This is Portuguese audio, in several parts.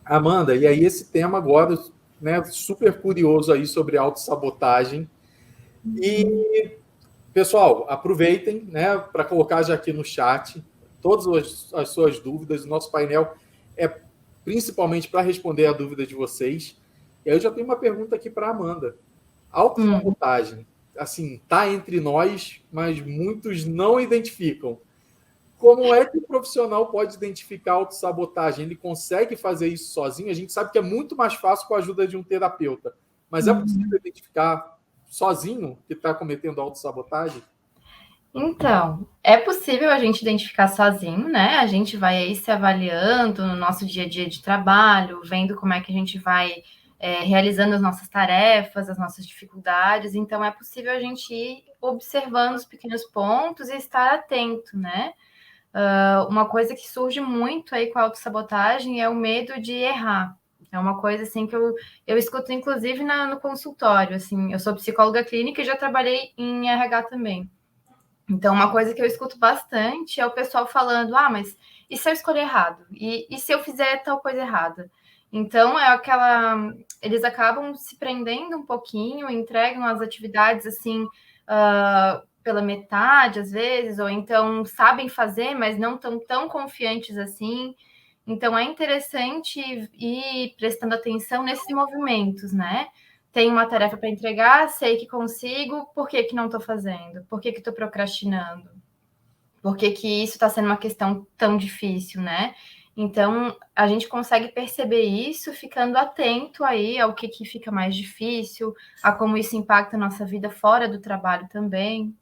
Amanda, e aí esse tema agora, né, super curioso aí sobre autossabotagem. E, pessoal, aproveitem, né, para colocar já aqui no chat todas as suas dúvidas. O nosso painel é principalmente para responder a dúvida de vocês. E aí eu já tenho uma pergunta aqui para a Amanda. Autossabotagem, assim, tá entre nós, mas muitos não identificam. Como é que o profissional pode identificar a autossabotagem? Ele consegue fazer isso sozinho? A gente sabe que é muito mais fácil com a ajuda de um terapeuta, mas é possível identificar sozinho que está cometendo autossabotagem? Então, é possível a gente identificar sozinho, né? A gente vai aí se avaliando no nosso dia a dia de trabalho, vendo como é que a gente vai realizando as nossas tarefas, as nossas dificuldades. Então, é possível a gente ir observando os pequenos pontos e estar atento, né? Uma coisa que surge muito aí com a autossabotagem é o medo de errar. É uma coisa assim que eu escuto, inclusive, no consultório. Assim, eu sou psicóloga clínica e já trabalhei em RH também. Então, uma coisa que eu escuto bastante é o pessoal falando: ah, mas e se eu escolher errado? E se eu fizer tal coisa errada? Então, é aquela. Eles acabam se prendendo um pouquinho, entregam as atividades assim, pela metade, às vezes, ou então sabem fazer, mas não estão tão confiantes assim. Então, é interessante ir prestando atenção nesses movimentos, né? Tenho uma tarefa para entregar, sei que consigo, por que não estou fazendo? Por que estou procrastinando? Por que isso está sendo uma questão tão difícil, né? Então, a gente consegue perceber isso ficando atento aí ao que fica mais difícil, a como isso impacta a nossa vida fora do trabalho também.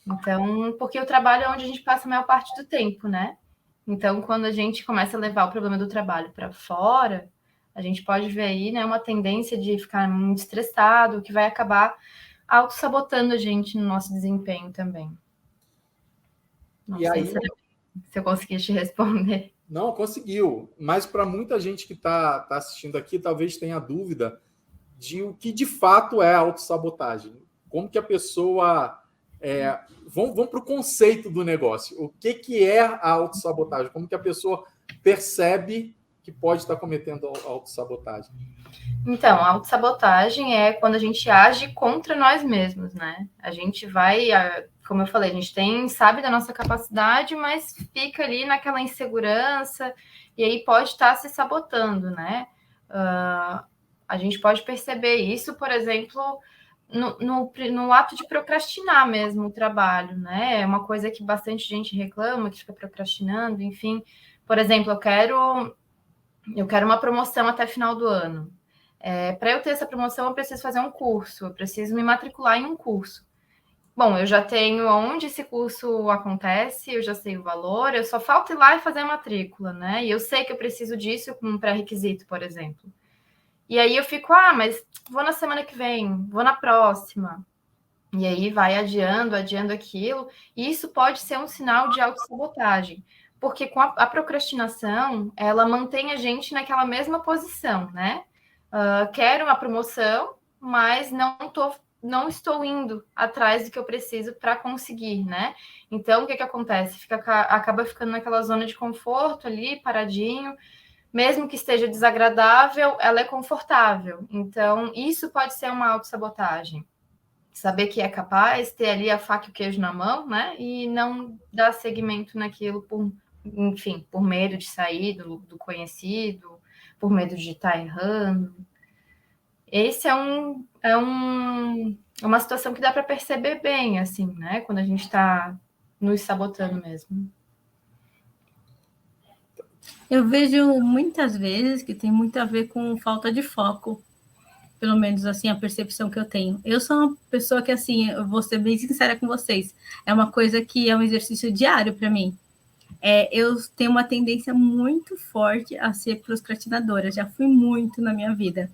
Então, porque o trabalho é onde a gente passa a maior parte do tempo, né? Então, quando a gente começa a levar o problema do trabalho para fora, a gente pode ver aí, né, uma tendência de ficar muito estressado, que vai acabar auto-sabotando a gente no nosso desempenho também. Não E sei aí, se eu consegui te responder. não conseguiu, mas para muita gente que está assistindo aqui, talvez tenha dúvida de o que de fato é autossabotagem. Como que a pessoa. Vamos para o conceito do negócio. O que é a autossabotagem? Como que a pessoa percebe que pode estar cometendo autossabotagem? Então, a autossabotagem é quando a gente age contra nós mesmos, né? A gente vai, como eu falei, a gente sabe da nossa capacidade, mas fica ali naquela insegurança e aí pode estar se sabotando, né? A gente pode perceber isso, por exemplo, no ato de procrastinar mesmo o trabalho, né? É uma coisa que bastante gente reclama, que fica procrastinando, enfim. Por exemplo, eu quero uma promoção até final do ano. Para eu ter essa promoção, eu preciso fazer um curso, eu preciso me matricular em um curso. Bom, eu já tenho onde esse curso acontece, eu já sei o valor, eu só falta ir lá e fazer a matrícula, né? E eu sei que eu preciso disso como um pré-requisito, por exemplo. E aí eu fico, mas vou na semana que vem, vou na próxima. E aí vai adiando aquilo. E isso pode ser um sinal de autossabotagem. Porque com a procrastinação, ela mantém a gente naquela mesma posição, né? Quero uma promoção, mas não estou indo atrás do que eu preciso para conseguir, né? Então, o que acontece? Acaba ficando naquela zona de conforto ali, paradinho. Mesmo que esteja desagradável, ela é confortável. Então, isso pode ser uma autossabotagem. Saber que é capaz, ter ali a faca e o queijo na mão, né? E não dar seguimento naquilo enfim, por medo de sair do conhecido, por medo de estar errando. Esse é uma situação que dá para perceber bem, assim, né? Quando a gente está nos sabotando mesmo. Eu vejo muitas vezes que tem muito a ver com falta de foco, pelo menos assim a percepção que eu tenho. Eu sou uma pessoa que, assim, eu vou ser bem sincera com vocês, é uma coisa que é um exercício diário para mim. Eu tenho uma tendência muito forte a ser procrastinadora, já fui muito na minha vida.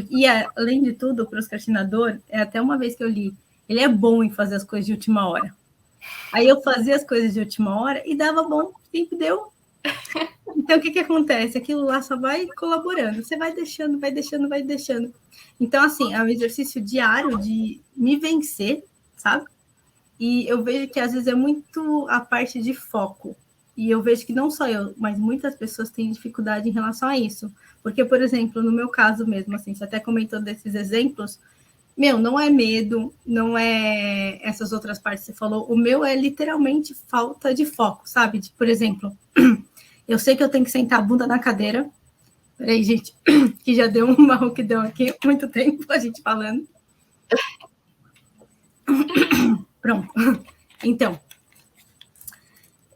E, além de tudo, o procrastinador, até uma vez que eu li, ele é bom em fazer as coisas de última hora. Aí eu fazia as coisas de última hora e dava bom, sempre deu. Então, o que acontece? Aquilo lá só vai colaborando, você vai deixando, vai deixando, vai deixando. Então, assim, é um exercício diário de me vencer, sabe? E eu vejo que às vezes é muito a parte de foco. E eu vejo que não só eu, mas muitas pessoas têm dificuldade em relação a isso. Porque, por exemplo, no meu caso mesmo, assim, você até comentou desses exemplos, não é medo, não é essas outras partes que você falou. O meu é literalmente falta de foco, sabe? Por exemplo, eu sei que eu tenho que sentar a bunda na cadeira. Peraí, gente, que já deu uma rouquidão aqui, muito tempo a gente falando. Pronto. Então,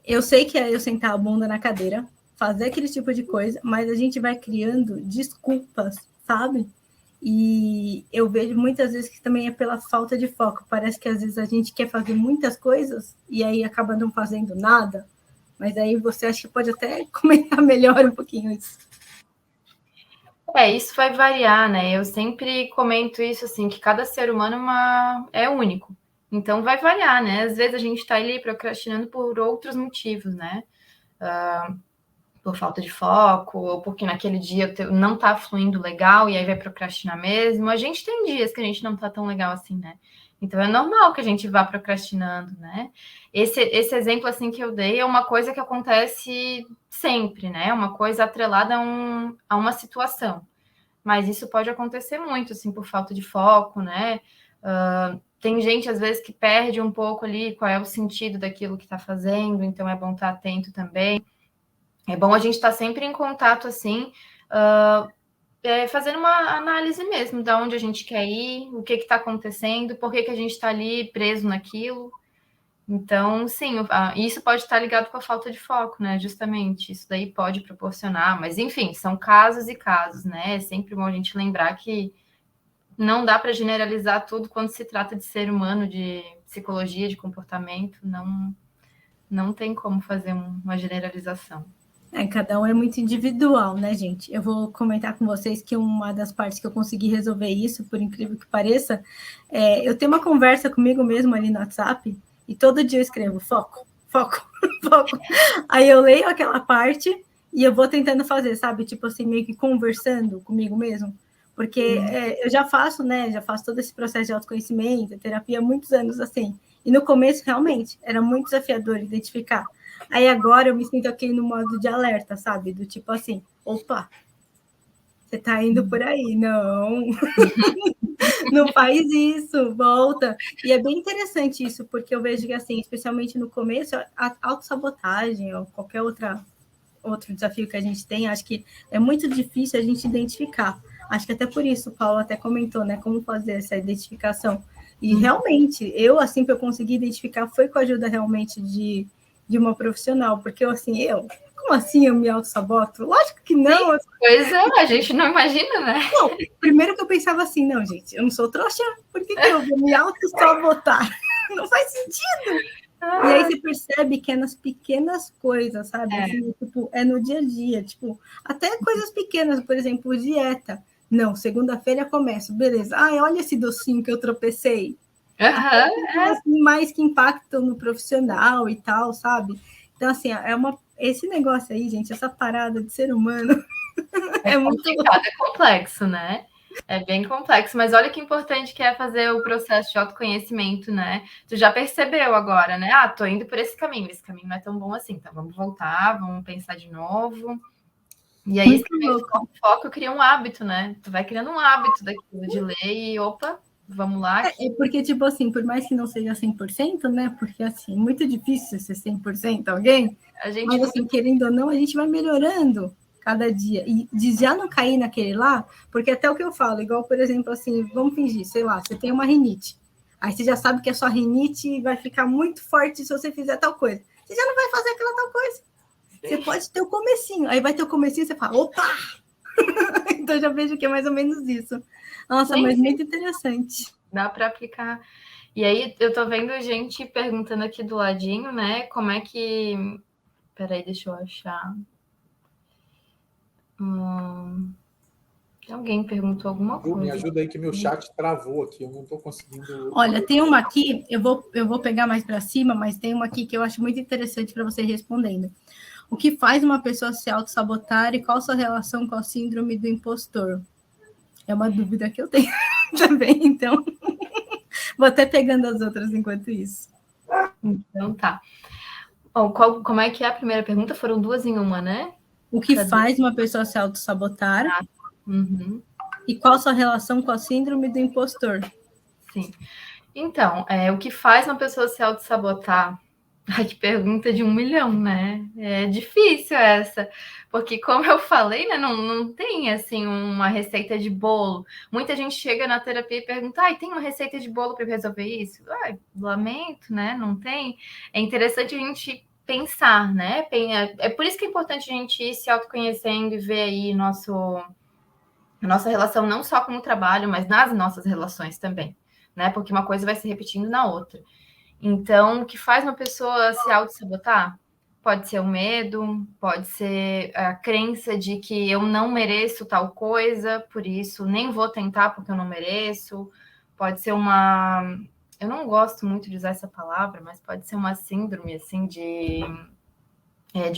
eu sei que é eu sentar a bunda na cadeira, fazer aquele tipo de coisa, mas a gente vai criando desculpas, sabe? E eu vejo muitas vezes que também é pela falta de foco. Parece que às vezes a gente quer fazer muitas coisas e aí acaba não fazendo nada. Mas aí você acha que pode até comentar melhor um pouquinho isso. Isso vai variar, né? Eu sempre comento isso, assim, que cada ser humano é único. Então, vai variar, né? Às vezes a gente está ali procrastinando por outros motivos, né? Por falta de foco, ou porque naquele dia não tá fluindo legal e aí vai procrastinar mesmo. A gente tem dias que a gente não tá tão legal assim, né? Então, é normal que a gente vá procrastinando, né? Esse exemplo, assim, que eu dei é uma coisa que acontece sempre, né? Uma coisa atrelada a uma situação. Mas isso pode acontecer muito, assim, por falta de foco, né? Tem gente, às vezes, que perde um pouco ali qual é o sentido daquilo que está fazendo, então é bom estar atento também. É bom a gente estar sempre em contato, assim, fazendo uma análise mesmo de onde a gente quer ir, o que está acontecendo, por que a gente está ali preso naquilo. Então, sim, isso pode estar ligado com a falta de foco, né? Justamente, isso daí pode proporcionar, mas enfim, são casos e casos, né? É sempre bom a gente lembrar que não dá para generalizar tudo quando se trata de ser humano, de psicologia, de comportamento, não tem como fazer uma generalização. Cada um é muito individual, né, gente? Eu vou comentar com vocês que uma das partes que eu consegui resolver isso, por incrível que pareça, eu tenho uma conversa comigo mesmo ali no WhatsApp e todo dia eu escrevo foco, foco, foco. Aí eu leio aquela parte e eu vou tentando fazer, sabe? Tipo assim, meio que conversando comigo mesmo. Porque eu já faço, né? Já faço todo esse processo de autoconhecimento, terapia há muitos anos assim. E no começo, realmente, era muito desafiador identificar. Aí agora eu me sinto aqui no modo de alerta, sabe? Do tipo assim, opa, você tá indo por aí, não. Não faz isso, volta. E é bem interessante isso, porque eu vejo que, assim, especialmente no começo, a autossabotagem ou qualquer outro desafio que a gente tem, acho que é muito difícil a gente identificar. Acho que até por isso o Paulo até comentou, né, como fazer essa identificação. E realmente, eu, assim, que eu consegui identificar foi com a ajuda realmente de uma profissional, porque como assim eu me auto-saboto? Lógico que não. Sim, pois é, a gente não imagina, né? Não, primeiro que eu pensava assim, não, gente, eu não sou trouxa, por que eu vou me auto-sabotar? Não faz sentido. E aí você percebe que é nas pequenas coisas, sabe? Assim, tipo, é no dia a dia, tipo, até coisas pequenas, por exemplo, dieta. Não, segunda-feira começo, beleza. Ai, olha esse docinho que eu tropecei. Assim, mais que impactam no profissional e tal, sabe? Então, assim, esse negócio aí, gente, essa parada de ser humano é muito complicado, é complexo, né? É bem complexo, mas olha que importante que é fazer o processo de autoconhecimento, né? Tu já percebeu agora, né? Tô indo por esse caminho não é tão bom assim, então vamos voltar, vamos pensar de novo. E aí, esse foco cria um hábito, né? Tu vai criando um hábito daquilo de ler e, opa, vamos lá. Porque, tipo assim, por mais que não seja 100%, né? Porque, assim, é muito difícil ser 100% alguém. Mas, assim, querendo ou não, a gente vai melhorando cada dia. E de já não cair naquele lá, porque até o que eu falo, igual, por exemplo, assim, vamos fingir, sei lá, você tem uma rinite. Aí você já sabe que a sua rinite vai ficar muito forte se você fizer tal coisa. Você já não vai fazer aquela tal coisa. Você pode ter o comecinho. Aí vai ter o comecinho e você fala, opa! Então já vejo que é mais ou menos isso. Nossa, mas muito interessante. Dá para aplicar. E aí eu tô vendo gente perguntando aqui do ladinho, né? Como é que... Peraí, deixa eu achar. Alguém perguntou alguma coisa. Me ajuda aí que meu chat travou aqui, eu não estou conseguindo... Olha, tem uma aqui, eu vou pegar mais para cima, mas tem uma aqui que eu acho muito interessante para você respondendo. O que faz uma pessoa se auto-sabotar e qual sua relação com a síndrome do impostor? É uma dúvida que eu tenho também, então vou até pegando as outras enquanto isso. Então tá. Bom, como é que é a primeira pergunta? Foram duas em uma, né? O que faz uma pessoa se auto-sabotar? Uhum. E qual a sua relação com a síndrome do impostor? Sim. Então, o que faz uma pessoa se auto-sabotar? Ai, que pergunta de 1 milhão, né? É difícil essa, porque como eu falei, né, não tem, assim, uma receita de bolo. Muita gente chega na terapia e pergunta, tem uma receita de bolo para resolver isso? Ai, lamento, né? Não tem. É interessante a gente pensar, né? É por isso que é importante a gente ir se autoconhecendo e ver aí a nossa relação não só com o trabalho, mas nas nossas relações também, né? Porque uma coisa vai se repetindo na outra. Então, o que faz uma pessoa se auto-sabotar? Pode ser o medo, pode ser a crença de que eu não mereço tal coisa, por isso nem vou tentar porque eu não mereço. Pode ser uma... Eu não gosto muito de usar essa palavra, mas pode ser uma síndrome, assim, de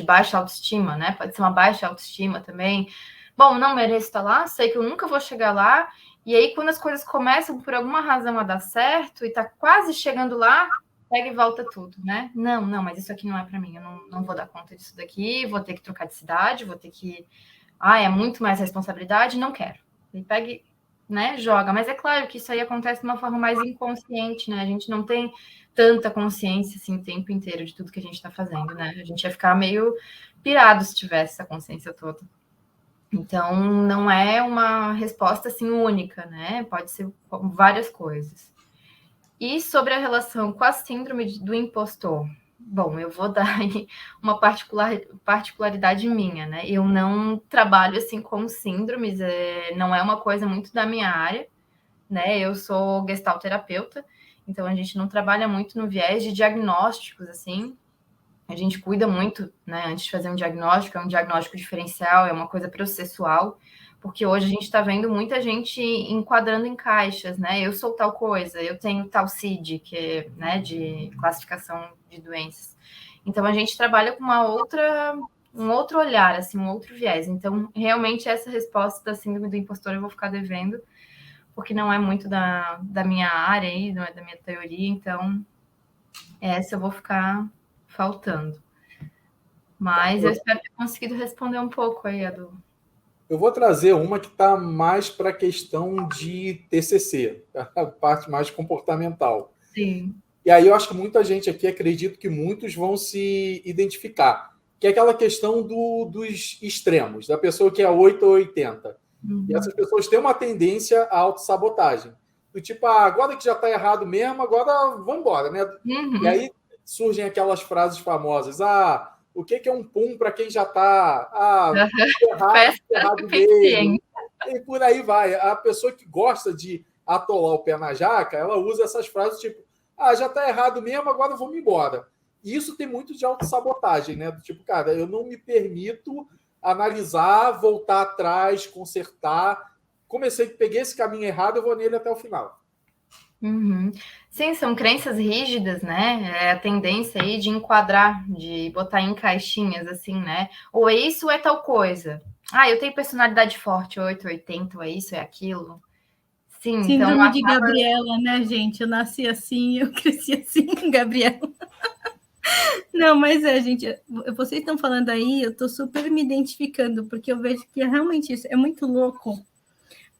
baixa autoestima, né? Pode ser uma baixa autoestima também. Bom, não mereço estar lá, sei que eu nunca vou chegar lá. E aí, quando as coisas começam, por alguma razão, a dar certo e tá quase chegando lá, pega e volta tudo, né? Não, mas isso aqui não é para mim, eu não vou dar conta disso daqui, vou ter que trocar de cidade, vou ter que... é muito mais responsabilidade, não quero. E pega, né, joga. Mas é claro que isso aí acontece de uma forma mais inconsciente, né? A gente não tem tanta consciência, assim, o tempo inteiro de tudo que a gente está fazendo, né? A gente ia ficar meio pirado se tivesse essa consciência toda. Então, não é uma resposta, assim, única, né? Pode ser várias coisas. E sobre a relação com a síndrome do impostor? Bom, eu vou dar aí uma particularidade minha, né? Eu não trabalho assim com síndromes, não é uma coisa muito da minha área, né? Eu sou gestalterapeuta, então a gente não trabalha muito no viés de diagnósticos, assim. A gente cuida muito, né? Antes de fazer um diagnóstico, é um diagnóstico diferencial, é uma coisa processual, porque hoje a gente está vendo muita gente enquadrando em caixas, né? Eu sou tal coisa, eu tenho tal CID, que é, né, de classificação de doenças. Então, a gente trabalha com um outro olhar, assim, um outro viés. Então, realmente, essa resposta da síndrome do impostor eu vou ficar devendo, porque não é muito da minha área aí, não é da minha teoria, então, essa eu vou ficar faltando. Mas eu espero ter conseguido responder um pouco aí, Edu. Eu vou trazer uma que está mais para a questão de TCC, a parte mais comportamental. Sim. E aí eu acho que muita gente aqui, acredito que muitos vão se identificar, que é aquela questão dos extremos, da pessoa que é 8 ou 80. Uhum. E essas pessoas têm uma tendência à autossabotagem. Do tipo, agora que já está errado mesmo, agora vamos embora, né? Uhum. E aí surgem aquelas frases famosas, o que é um pum para quem já está errado mesmo. E por aí vai. A pessoa que gosta de atolar o pé na jaca, ela usa essas frases tipo, já está errado mesmo, agora vamos embora. E isso tem muito de autossabotagem, né? Do tipo, cara, eu não me permito analisar, voltar atrás, consertar. Peguei esse caminho errado, eu vou nele até o final. Uhum. Sim, são crenças rígidas, né? É a tendência aí de enquadrar, de botar em caixinhas, assim, né? Ou é isso ou é tal coisa. Eu tenho personalidade forte, 880, ou é isso, é aquilo. Sim, síndrome então, de Gabriela, né, gente? Eu nasci assim, eu cresci assim, Gabriela. Não, mas gente, vocês estão falando aí, eu estou super me identificando, porque eu vejo que é realmente isso, é muito louco,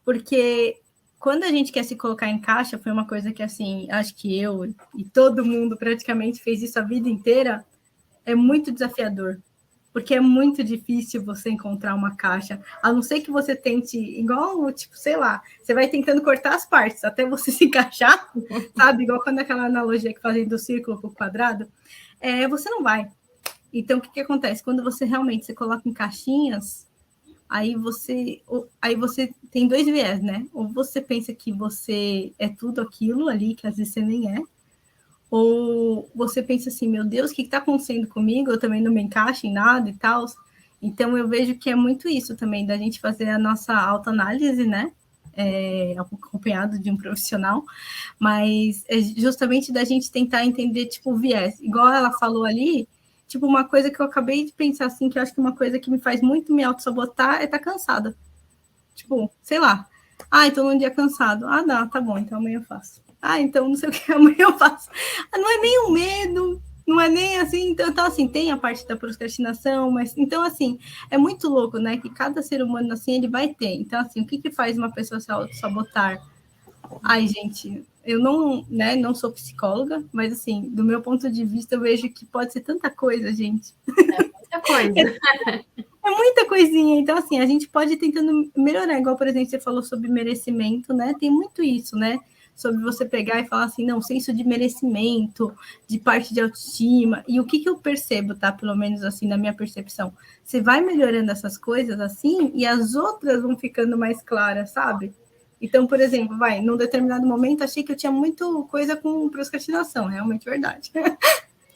porque quando a gente quer se colocar em caixa, foi uma coisa que, assim, acho que eu e todo mundo praticamente fez isso a vida inteira, é muito desafiador, porque é muito difícil você encontrar uma caixa, a não ser que você tente, igual, tipo, sei lá, você vai tentando cortar as partes até você se encaixar, sabe? Igual quando aquela analogia que fazem do círculo para o quadrado, você não vai. Então, o que acontece? Quando você realmente se coloca em caixinhas, aí você tem dois viés, né? Ou você pensa que você é tudo aquilo ali, que às vezes você nem é, ou você pensa assim, meu Deus, o que está acontecendo comigo? Eu também não me encaixo em nada e tal. Então, eu vejo que é muito isso também, da gente fazer a nossa autoanálise, né? Acompanhado de um profissional, mas é justamente da gente tentar entender, tipo, o viés. Igual ela falou ali, tipo, uma coisa que eu acabei de pensar, assim, que eu acho que uma coisa que me faz muito me auto-sabotar é estar cansada. Tipo, sei lá. Então num dia cansado. Não, tá bom, então amanhã eu faço. Então não sei o que, amanhã eu faço. Não é nem um medo, Não é nem assim, então, assim, tem a parte da procrastinação, mas, então, assim, é muito louco, né, que cada ser humano, assim, ele vai ter. Então, assim, o que faz uma pessoa se auto-sabotar? Ai, gente, eu não, né, não sou psicóloga, mas, assim, do meu ponto de vista, eu vejo que pode ser tanta coisa, gente. Muita coisa. É muita coisinha. Então, assim, a gente pode ir tentando melhorar. Igual, por exemplo, você falou sobre merecimento, né? Tem muito isso, né? Sobre você pegar e falar assim, não, senso de merecimento, de parte de autoestima. E o que eu percebo, tá? Pelo menos, assim, na minha percepção. Você vai melhorando essas coisas, assim, e as outras vão ficando mais claras, sabe? Então, por exemplo, num determinado momento, achei que eu tinha muito coisa com procrastinação, realmente verdade.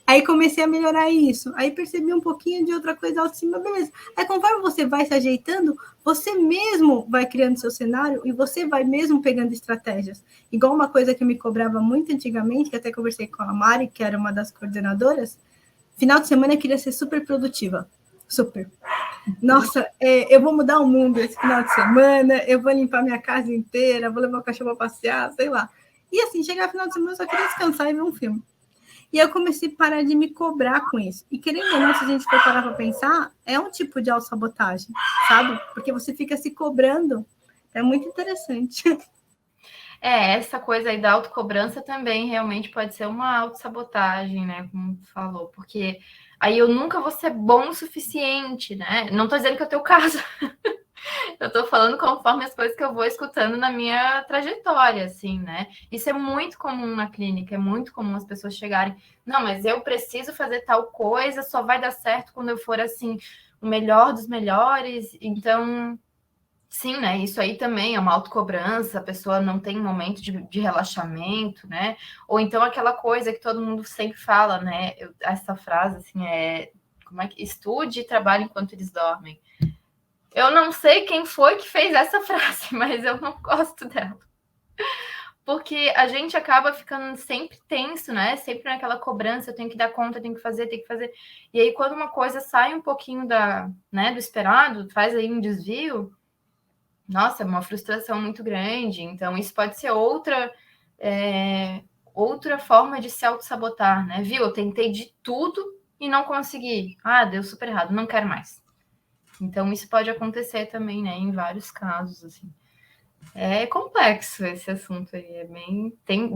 Aí comecei a melhorar isso. Aí percebi um pouquinho de outra coisa autoestima, beleza. Aí conforme você vai se ajeitando, você mesmo vai criando seu cenário e você vai mesmo pegando estratégias. Igual uma coisa que eu me cobrava muito antigamente, que até conversei com a Mari, que era uma das coordenadoras. Final de semana eu queria ser super produtiva. Super. Nossa, eu vou mudar o mundo esse final de semana, eu vou limpar minha casa inteira, vou levar o cachorro para passear, sei lá. E assim, chegar no final de semana eu só queria descansar e ver um filme. E eu comecei a parar de me cobrar com isso. E querendo ou não, se a gente for parar para pensar, é um tipo de autossabotagem, sabe? Porque você fica se cobrando. É muito interessante. Essa coisa aí da autocobrança também realmente pode ser uma autossabotagem, né? Como tu falou, porque aí eu nunca vou ser bom o suficiente, né? Não tô dizendo que é o teu caso. Eu tô falando conforme as coisas que eu vou escutando na minha trajetória, assim, né? Isso é muito comum na clínica, é muito comum as pessoas chegarem, não, mas eu preciso fazer tal coisa, só vai dar certo quando eu for, assim, o melhor dos melhores. Então, sim, né? Isso aí também é uma autocobrança, a pessoa não tem um momento de relaxamento, né? Ou então aquela coisa que todo mundo sempre fala, né? Essa frase, assim, como é que... Estude e trabalhe enquanto eles dormem. Eu não sei quem foi que fez essa frase, mas eu não gosto dela. Porque a gente acaba ficando sempre tenso, né? Sempre naquela cobrança, eu tenho que dar conta, eu tenho que fazer, tenho que fazer. E aí, quando uma coisa sai um pouquinho do esperado, faz aí um desvio, nossa, é uma frustração muito grande. Então, isso pode ser outra forma de se auto-sabotar, né? Viu? Eu tentei de tudo e não consegui. Ah, deu super errado, não quero mais. Então, isso pode acontecer também, né? Em vários casos, assim. É complexo esse assunto aí.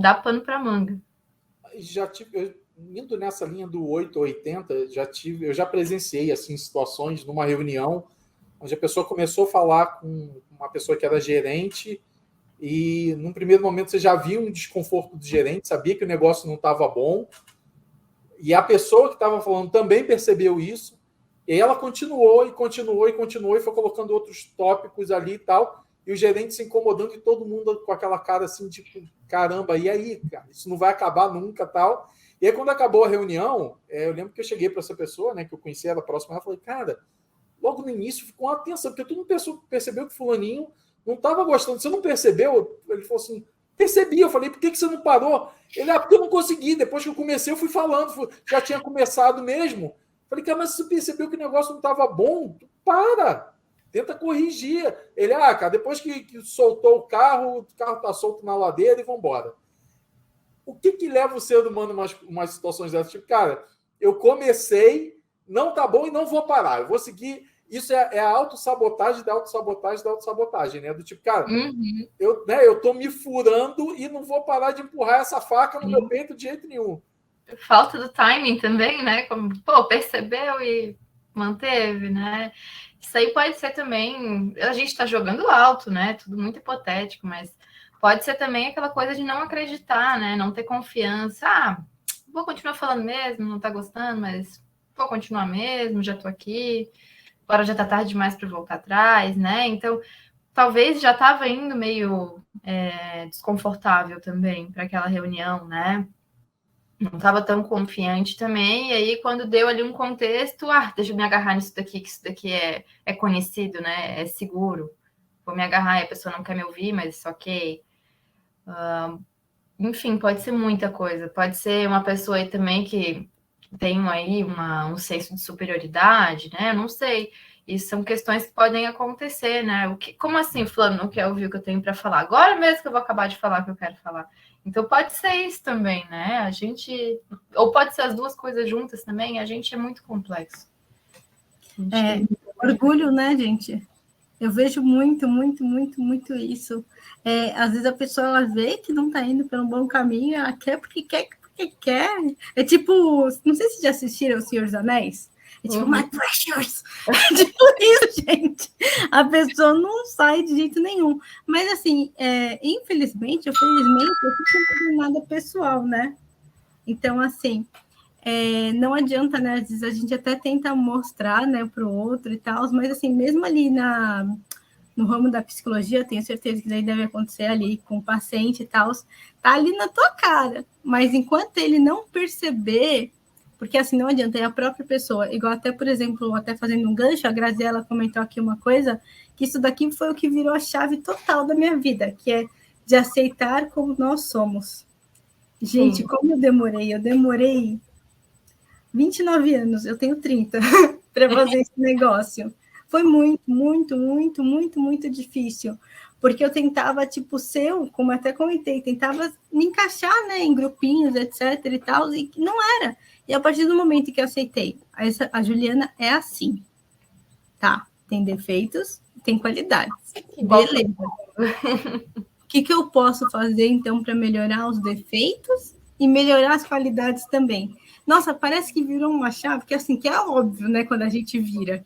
Dá pano para manga. Já tive, indo nessa linha do 8 ou 80, eu já presenciei assim situações numa reunião onde a pessoa começou a falar com uma pessoa que era gerente e num primeiro momento você já viu um desconforto do gerente, sabia que o negócio não estava bom e a pessoa que estava falando também percebeu isso e ela continuou e foi colocando outros tópicos ali e tal, e o gerente se incomodando e todo mundo com aquela cara assim, tipo, caramba, e aí, cara, isso não vai acabar nunca, tal. E aí, quando acabou a reunião, eu lembro que eu cheguei para essa pessoa, né, que eu conhecia ela próxima, ela falei, cara, logo no início ficou uma tensão, porque todo mundo percebeu que fulaninho não estava gostando. Você não percebeu? Ele falou assim, percebi. Eu falei, por que você não parou? Ele, porque eu não consegui. Depois que eu comecei, eu fui falando, já tinha começado mesmo. Falei, cara, mas você percebeu que o negócio não estava bom? Para! Tenta corrigir. Ele, cara, depois que soltou o carro está solto na ladeira e vamos embora. O que leva o ser humano a umas situações dessas? Tipo, cara, eu comecei, não tá bom e não vou parar. Eu vou seguir. Isso é a autossabotagem da autossabotagem da autossabotagem, né? Do tipo, cara, eu tô me furando e não vou parar de empurrar essa faca no meu peito de jeito nenhum. Falta do timing também, né? Como, percebeu e manteve, né? Isso aí pode ser também. A gente está jogando alto, né? Tudo muito hipotético, mas pode ser também aquela coisa de não acreditar, né? Não ter confiança. Vou continuar falando mesmo, não tá gostando, mas vou continuar mesmo, já tô aqui. Agora já tá tarde demais para voltar atrás, né? Então, talvez já estava indo meio desconfortável também para aquela reunião, né? Não estava tão confiante também, e aí quando deu ali um contexto, deixa eu me agarrar nisso daqui, que isso daqui é conhecido, né? É seguro. Vou me agarrar e a pessoa não quer me ouvir, mas ok. Enfim, pode ser muita coisa. Pode ser uma pessoa aí também que tem aí um senso de superioridade, né? Eu não sei. Isso são questões que podem acontecer, né? Como assim, fulano não quer ouvir o que eu tenho para falar? Agora mesmo que eu vou acabar de falar o que eu quero falar. Então pode ser isso também, né? A gente, ou pode ser as duas coisas juntas também, a gente é muito complexo. Orgulho, né, gente? Eu vejo muito, muito, muito, muito isso. Às vezes a pessoa ela vê que não está indo pelo bom caminho, ela quer porque quer, porque quer. É tipo, não sei se já assistiram O Senhor dos Anéis. É tipo, My Precious. É tipo isso, gente. A pessoa não sai de jeito nenhum. Mas, assim, infelizmente, ou felizmente, eu fico uma jornada pessoal, né? Então, assim, não adianta, né? Às vezes a gente até tenta mostrar, né, para o outro e tal, mas, assim, mesmo ali no ramo da psicologia, tenho certeza que daí deve acontecer ali com o paciente e tal, tá ali na tua cara. Mas enquanto ele não perceber, porque assim não adianta, é a própria pessoa. Igual até, por exemplo, até fazendo um gancho, a Graziela comentou aqui uma coisa, que isso daqui foi o que virou a chave total da minha vida, que é de aceitar como nós somos. Gente, Sim. Como eu demorei 29 anos, eu tenho 30, para fazer esse negócio. Foi muito, muito, muito, muito, muito difícil, porque eu tentava, tipo, como até comentei, tentava me encaixar, né, em grupinhos, etc e tal, e não era. E a partir do momento que eu aceitei, a Juliana é assim, tá? Tem defeitos, tem qualidades. Beleza. O que eu posso fazer, então, para melhorar os defeitos e melhorar as qualidades também? Nossa, parece que virou uma chave, que assim, que é óbvio, né, quando a gente vira.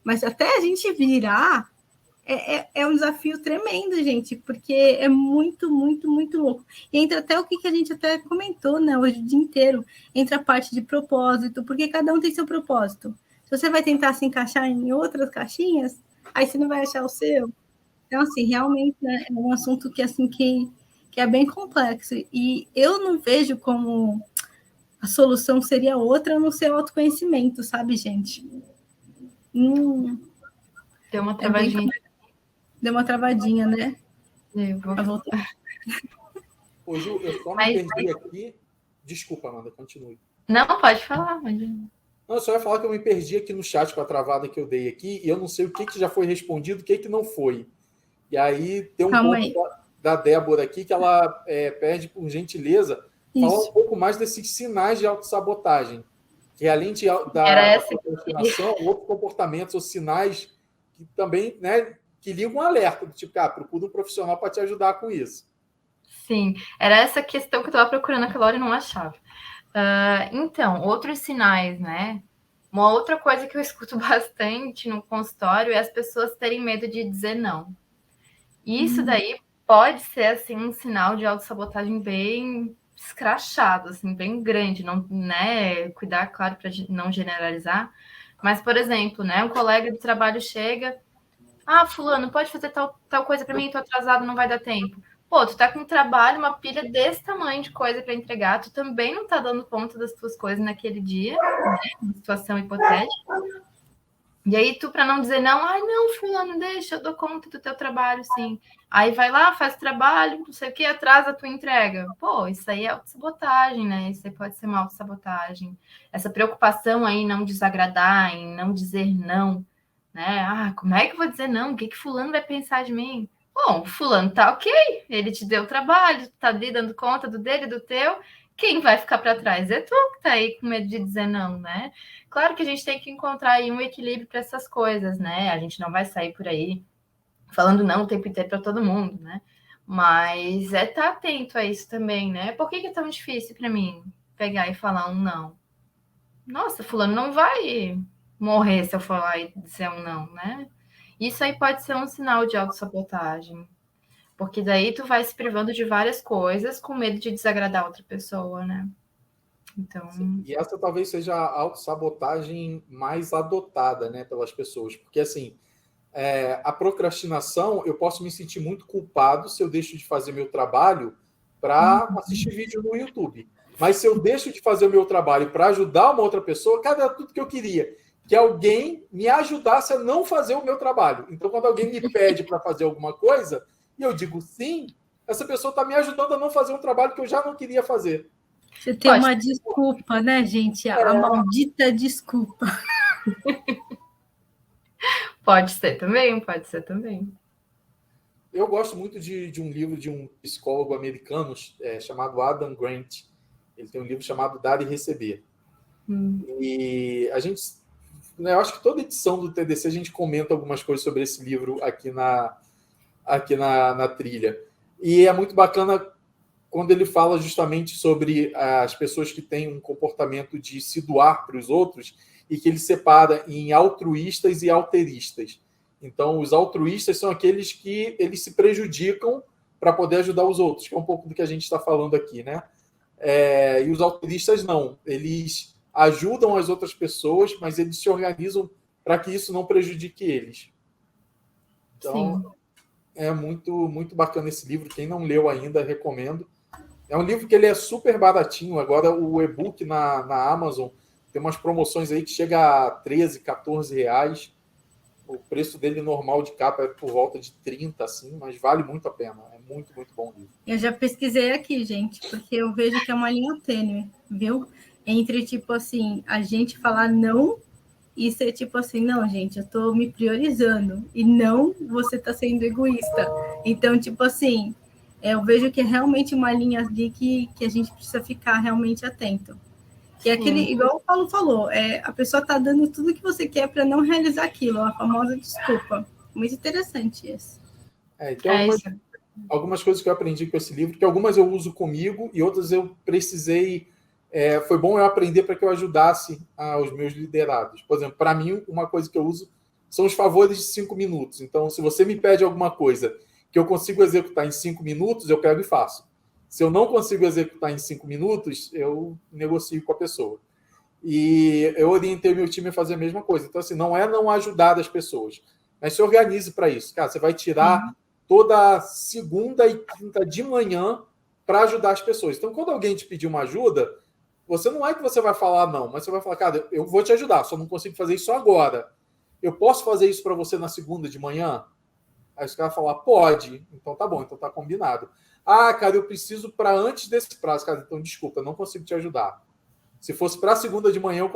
Mas até a gente virar, é um desafio tremendo, gente, porque é muito, muito, muito louco. E entra até o que a gente até comentou, né, hoje o dia inteiro, entra a parte de propósito, porque cada um tem seu propósito. Se você vai tentar se encaixar em outras caixinhas, aí você não vai achar o seu. Então, assim, realmente, né, é um assunto que, assim, que é bem complexo. E eu não vejo como a solução seria outra no seu autoconhecimento, sabe, gente? Deu uma travadinha. Deu uma travadinha, né? Eu vou voltar. Ô, Ju, eu só me perdi aqui. Desculpa, Amanda, continue. Não, pode falar. Não, eu só ia falar que eu me perdi aqui no chat com a travada que eu dei aqui e eu não sei o que já foi respondido, o que não foi. E aí tem um ponto da Débora aqui que ela pede, por gentileza, falar um pouco mais desses sinais de autossabotagem. Que além da procrastinação, outros comportamentos ou sinais que também, né, que ligam um alerta, tipo, procura um profissional para te ajudar com isso. Sim, era essa questão que eu estava procurando aquela hora e não achava. Então, outros sinais, né? Uma outra coisa que eu escuto bastante no consultório é as pessoas terem medo de dizer não. E isso daí pode ser, assim, um sinal de autossabotagem bem escrachado, assim, bem grande, não, né? Cuidar, claro, para não generalizar. Mas, por exemplo, né? Um colega de trabalho chega, fulano, pode fazer tal coisa para mim, tô atrasado, não vai dar tempo. Pô, tu tá com um trabalho, uma pilha desse tamanho de coisa para entregar, tu também não tá dando conta das tuas coisas naquele dia, né? Uma situação hipotética. E aí tu, para não dizer não, não, fulano, deixa, eu dou conta do teu trabalho, sim. Aí vai lá, faz o trabalho, não sei o que, atrasa a tua entrega. Pô, isso aí é autossabotagem, né? Isso aí pode ser uma autossabotagem. Essa preocupação aí em não desagradar, em não dizer não, né? Como é que eu vou dizer não? O que fulano vai pensar de mim? Bom, fulano tá ok, ele te deu trabalho, tá ali dando conta do dele, do teu. Quem vai ficar para trás é tu que tá aí com medo de dizer não, né? Claro que a gente tem que encontrar aí um equilíbrio para essas coisas, né? A gente não vai sair por aí falando não o tempo inteiro para todo mundo, né? Mas estar atento a isso também, né? Por que é tão difícil para mim pegar e falar um não? Nossa, fulano não vai morrer se eu falar e dizer um não, né? Isso aí pode ser um sinal de autossabotagem. Porque daí tu vai se privando de várias coisas com medo de desagradar outra pessoa, né? Então... Sim, e essa talvez seja a autossabotagem mais adotada, né, pelas pessoas. Porque, assim, a procrastinação, eu posso me sentir muito culpado se eu deixo de fazer meu trabalho para assistir vídeo no YouTube. Mas se eu deixo de fazer o meu trabalho para ajudar uma outra pessoa, era tudo que eu queria. Que alguém me ajudasse a não fazer o meu trabalho. Então, quando alguém me pede para fazer alguma coisa, e eu digo sim, essa pessoa está me ajudando a não fazer um trabalho que eu já não queria fazer. Você tem uma desculpa, né, gente? A maldita desculpa. Pode ser também, pode ser também. eu gosto muito de um livro de um psicólogo americano chamado Adam Grant. Ele tem um livro chamado Dar e Receber. E a gente, né, eu acho que toda edição do TDC a gente comenta algumas coisas sobre esse livro aqui na trilha. E é muito bacana quando ele fala justamente sobre as pessoas que têm um comportamento de se doar para os outros e que ele separa em altruístas e alteristas. Então, os altruístas são aqueles que eles se prejudicam para poder ajudar os outros, que é um pouco do que a gente está falando aqui, né? E os alteristas não. Eles ajudam as outras pessoas, mas eles se organizam para que isso não prejudique eles. Então, sim, é muito, muito bacana esse livro. Quem não leu ainda, recomendo. É um livro que ele é super baratinho. Agora, o e-book na Amazon tem umas promoções aí que chega a 13, 14 reais. O preço dele normal de capa é por volta de 30, assim, mas vale muito a pena. É muito, muito bom livro. Eu já pesquisei aqui, gente, porque eu vejo que é uma linha tênue, viu? Entre, tipo assim, a gente falar não e ser tipo assim, não, gente, eu tô me priorizando. E não, você tá sendo egoísta. Então, tipo assim, eu vejo que é realmente uma linha ali que a gente precisa ficar realmente atento. Que é aquele, igual o Paulo falou, a pessoa tá dando tudo que você quer para não realizar aquilo, a famosa desculpa. Muito interessante isso. Tem algumas coisas que eu aprendi com esse livro, que algumas eu uso comigo e outras eu precisei... foi bom eu aprender para que eu ajudasse os meus liderados. Por exemplo, para mim, uma coisa que eu uso são os favores de 5 minutos. Então, se você me pede alguma coisa que eu consigo executar em 5 minutos, eu pego e faço. Se eu não consigo executar em 5 minutos, eu negocio com a pessoa. E eu orientei meu time a fazer a mesma coisa. Então, assim, não é não ajudar as pessoas, mas se organize para isso. Cara, você vai tirar toda segunda e quinta de manhã para ajudar as pessoas. Então, quando alguém te pedir uma ajuda, você não é que você vai falar não, mas você vai falar, cara, eu vou te ajudar, só não consigo fazer isso agora. Eu posso fazer isso para você na segunda de manhã? Aí os caras falam, pode. Então tá bom, então tá combinado. Ah, cara, eu preciso para antes desse prazo. Cara, então desculpa, eu não consigo te ajudar. Se fosse para segunda de manhã, eu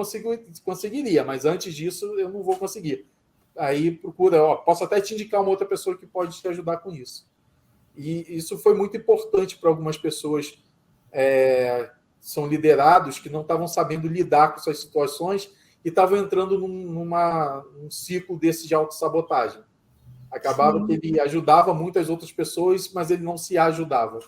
conseguiria, mas antes disso eu não vou conseguir. Aí procura, posso até te indicar uma outra pessoa que pode te ajudar com isso. E isso foi muito importante para algumas pessoas são liderados que não estavam sabendo lidar com essas situações e estavam entrando num ciclo desse de autossabotagem. Acabava que ele ajudava muitas outras pessoas, mas ele não se ajudava.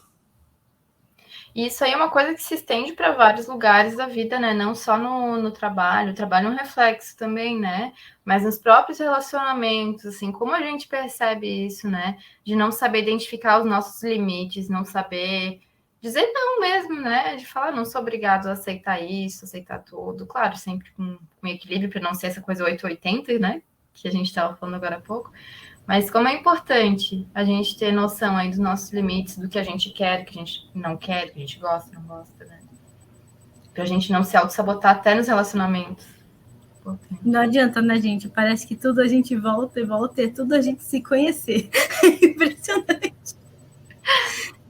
Isso aí é uma coisa que se estende para vários lugares da vida, né? Não só no trabalho. O trabalho é um reflexo também, né? Mas nos próprios relacionamentos, assim, como a gente percebe isso, né? De não saber identificar os nossos limites, não saber dizer não mesmo, né? De falar, não sou obrigado a aceitar isso, aceitar tudo. Claro, sempre com equilíbrio, para não ser essa coisa 880, né? Que a gente estava falando agora há pouco. Mas como é importante a gente ter noção aí dos nossos limites, do que a gente quer, que a gente não quer, que a gente gosta, não gosta, né? Pra gente não se auto-sabotar até nos relacionamentos. Não adianta, né, gente? Parece que tudo a gente volta e tudo a gente se conhecer. É impressionante.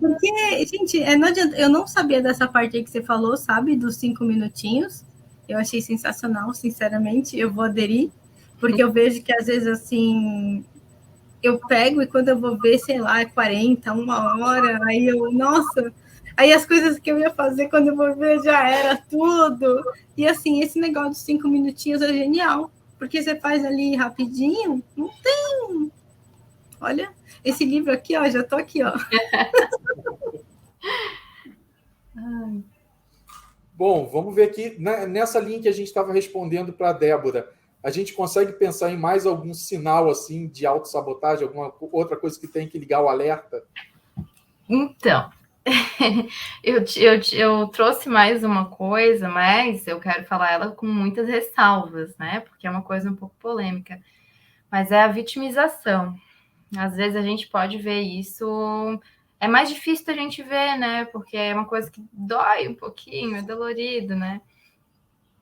Porque, gente, não adianta. Eu não sabia dessa parte aí que você falou, sabe? Dos 5 minutinhos. Eu achei sensacional, sinceramente. Eu vou aderir. Porque eu vejo que, às vezes, assim... eu pego e quando eu vou ver, sei lá, é 40, 1 hora, aí eu, nossa, aí as coisas que eu ia fazer quando eu vou ver já era tudo. E assim, esse negócio dos 5 minutinhos é genial, porque você faz ali rapidinho, não tem. Olha, esse livro aqui, ó, já tô aqui, ó. Bom, vamos ver aqui, nessa linha que a gente estava respondendo para a Débora, a gente consegue pensar em mais algum sinal assim de autossabotagem, alguma outra coisa que tem que ligar o alerta? Então, eu trouxe mais uma coisa, mas eu quero falar ela com muitas ressalvas, né? Porque é uma coisa um pouco polêmica. Mas é a vitimização. Às vezes a gente pode ver isso... é mais difícil da gente ver, né? Porque é uma coisa que dói um pouquinho, é dolorido, né?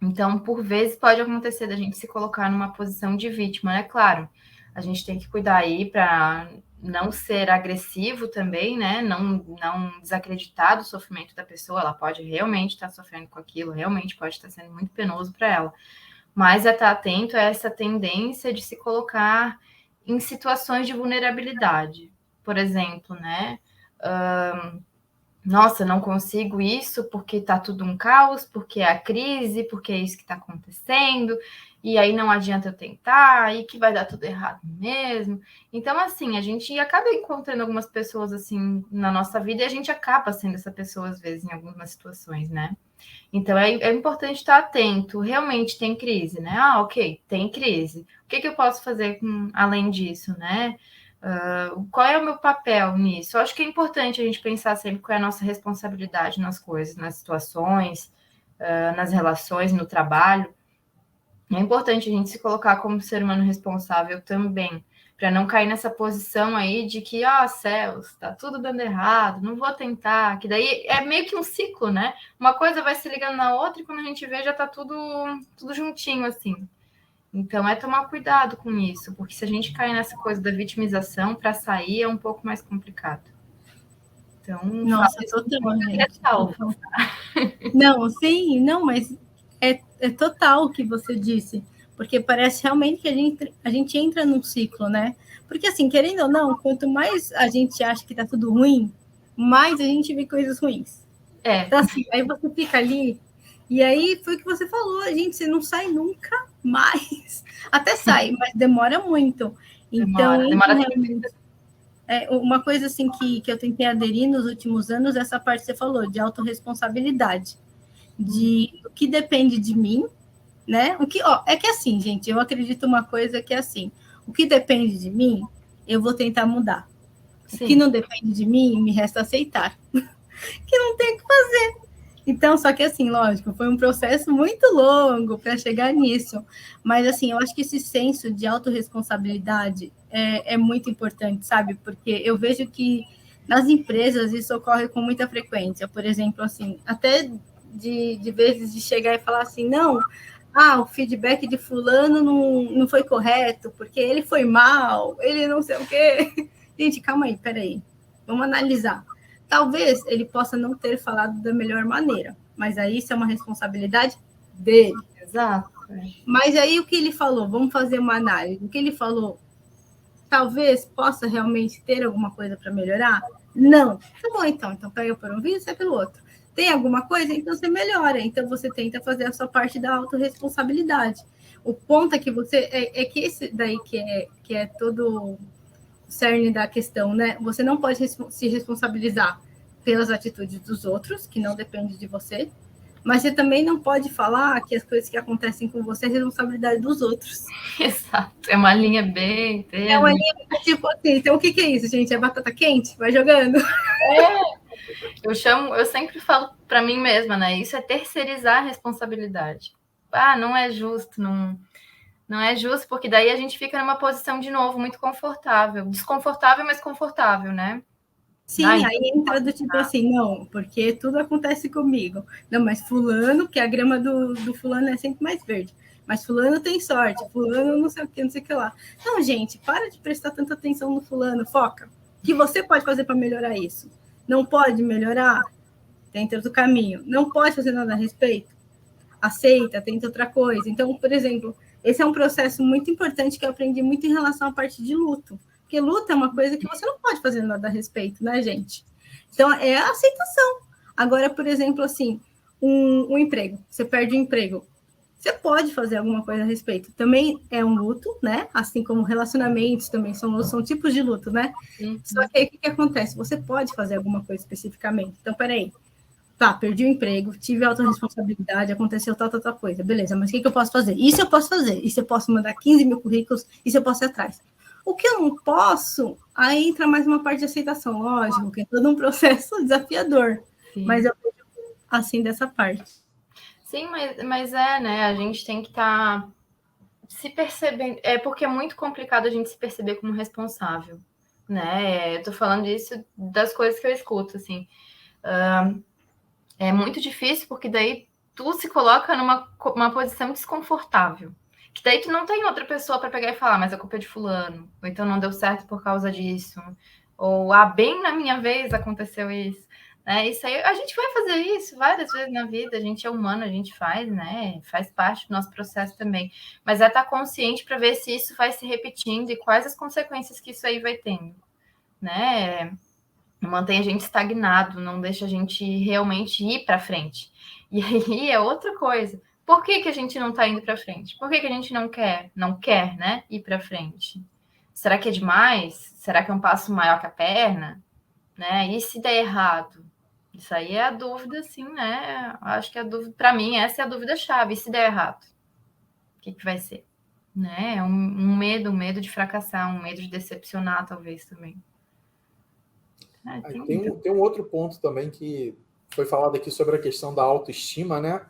Então, por vezes, pode acontecer da gente se colocar numa posição de vítima, né? Claro, a gente tem que cuidar aí para não ser agressivo também, né? Não desacreditar do sofrimento da pessoa. Ela pode realmente estar sofrendo com aquilo, realmente pode estar sendo muito penoso para ela. Mas é estar atento a essa tendência de se colocar em situações de vulnerabilidade. por exemplo, né? Nossa, não consigo isso porque está tudo um caos, porque é a crise, porque é isso que está acontecendo, e aí não adianta eu tentar, e que vai dar tudo errado mesmo. Então, assim, a gente acaba encontrando algumas pessoas assim na nossa vida e a gente acaba sendo essa pessoa, às vezes, em algumas situações, né? Então, é importante estar atento. Realmente tem crise, né? Ah, ok, tem crise. O que eu posso fazer além disso, né? Qual é o meu papel nisso? Eu acho que é importante a gente pensar sempre qual é a nossa responsabilidade nas coisas, nas situações, nas relações, no trabalho. É importante a gente se colocar como ser humano responsável também, para não cair nessa posição aí de que, céus, tá tudo dando errado, não vou tentar, que daí é meio que um ciclo, né? Uma coisa vai se ligando na outra e quando a gente vê já tá tudo juntinho, assim. Então, é tomar cuidado com isso, porque se a gente cair nessa coisa da vitimização, para sair é um pouco mais complicado. Então, Nossa, totalmente. Não, sim, não, mas é total o que você disse, porque parece realmente que a gente entra num ciclo, né? Porque, assim, querendo ou não, quanto mais a gente acha que tá tudo ruim, mais a gente vê coisas ruins. Então, assim, aí você fica ali, e aí foi o que você falou, gente, você não sai nunca mais. Até sai, mas demora muito. Então, demora realmente, uma coisa assim que eu tentei aderir nos últimos anos, essa parte que você falou, de autorresponsabilidade, de o que depende de mim, né? É que assim, gente, eu acredito uma coisa que é assim, o que depende de mim, eu vou tentar mudar. Sim. O que não depende de mim, me resta aceitar. Que não tem o que fazer. Então, só que assim, lógico, foi um processo muito longo para chegar nisso. Mas, assim, eu acho que esse senso de autorresponsabilidade é muito importante, sabe? Porque eu vejo que nas empresas isso ocorre com muita frequência. Por exemplo, assim, até de vezes de chegar e falar assim, não, o feedback de fulano não foi correto, porque ele foi mal, ele não sei o quê. Gente, calma aí, peraí. Vamos analisar. Talvez ele possa não ter falado da melhor maneira, mas aí isso é uma responsabilidade dele. Exato. Mas aí o que ele falou? Vamos fazer uma análise. O que ele falou, talvez possa realmente ter alguma coisa para melhorar? Não. Tá bom, então. Então pega por um vídeo e sai pelo outro. Tem alguma coisa? Então você melhora. Então você tenta fazer a sua parte da autorresponsabilidade. O ponto é que você... É que esse daí que é todo... cerne da questão, né? Você não pode se responsabilizar pelas atitudes dos outros, que não depende de você, mas você também não pode falar que as coisas que acontecem com você é responsabilidade dos outros. Exato, é uma linha bem tênue. É uma linha tipo assim, então o que é isso, gente? É batata quente? Vai jogando. Eu sempre falo para mim mesma, né? Isso é terceirizar a responsabilidade. Não é justo, não é justo, porque daí a gente fica numa posição, de novo, muito confortável. Desconfortável, mas confortável, né? Sim, aí entra do tipo assim, não, porque tudo acontece comigo. Não, mas fulano, que a grama do fulano é sempre mais verde. Mas fulano tem sorte, fulano não sei o que, não sei o que lá. Não, gente, para de prestar tanta atenção no fulano, foca. O que você pode fazer para melhorar isso? Não pode melhorar? Tenta outro caminho. Não pode fazer nada a respeito? Aceita, tenta outra coisa. Então, por exemplo, esse é um processo muito importante que eu aprendi muito em relação à parte de luto. Porque luto é uma coisa que você não pode fazer nada a respeito, né, gente? Então, é a aceitação. Agora, por exemplo, assim, um emprego. Você perde o emprego. Você pode fazer alguma coisa a respeito. Também é um luto, né? Assim como relacionamentos também são tipos de luto, né? Uhum. Só que aí o que acontece? Você pode fazer alguma coisa especificamente. Então, peraí. Tá, perdi o emprego, tive autorresponsabilidade, aconteceu tal coisa. Beleza, mas o que eu posso fazer? Isso eu posso fazer. Isso eu posso mandar 15 mil currículos, isso eu posso ir atrás. O que eu não posso, aí entra mais uma parte de aceitação, lógico, que é todo um processo desafiador. Sim. Mas eu vejo assim dessa parte. Sim, mas né? A gente tem que estar se percebendo. É porque é muito complicado a gente se perceber como responsável, né? Eu tô falando isso das coisas que eu escuto, assim. É muito difícil, porque daí tu se coloca numa posição desconfortável. Que daí tu não tem outra pessoa para pegar e falar, mas a culpa é de fulano. Ou então não deu certo por causa disso. Ou, bem na minha vez aconteceu isso. Isso aí, a gente vai fazer isso várias vezes na vida. A gente é humano, a gente faz, né? Faz parte do nosso processo também. Mas é estar consciente para ver se isso vai se repetindo e quais as consequências que isso aí vai tendo. né? Mantém a gente estagnado, não deixa a gente realmente ir para frente. E aí é outra coisa. Por que a gente não está indo para frente? Por que a gente não quer, né, ir para frente? Será que é demais? Será que é um passo maior que a perna? Né? E se der errado? Isso aí é a dúvida, sim, né? Acho que a dúvida, para mim, essa é a dúvida-chave. E se der errado? O que vai ser? Né? É um medo de fracassar, um medo de decepcionar, talvez, também. Tem um outro ponto também que foi falado aqui sobre a questão da autoestima, né?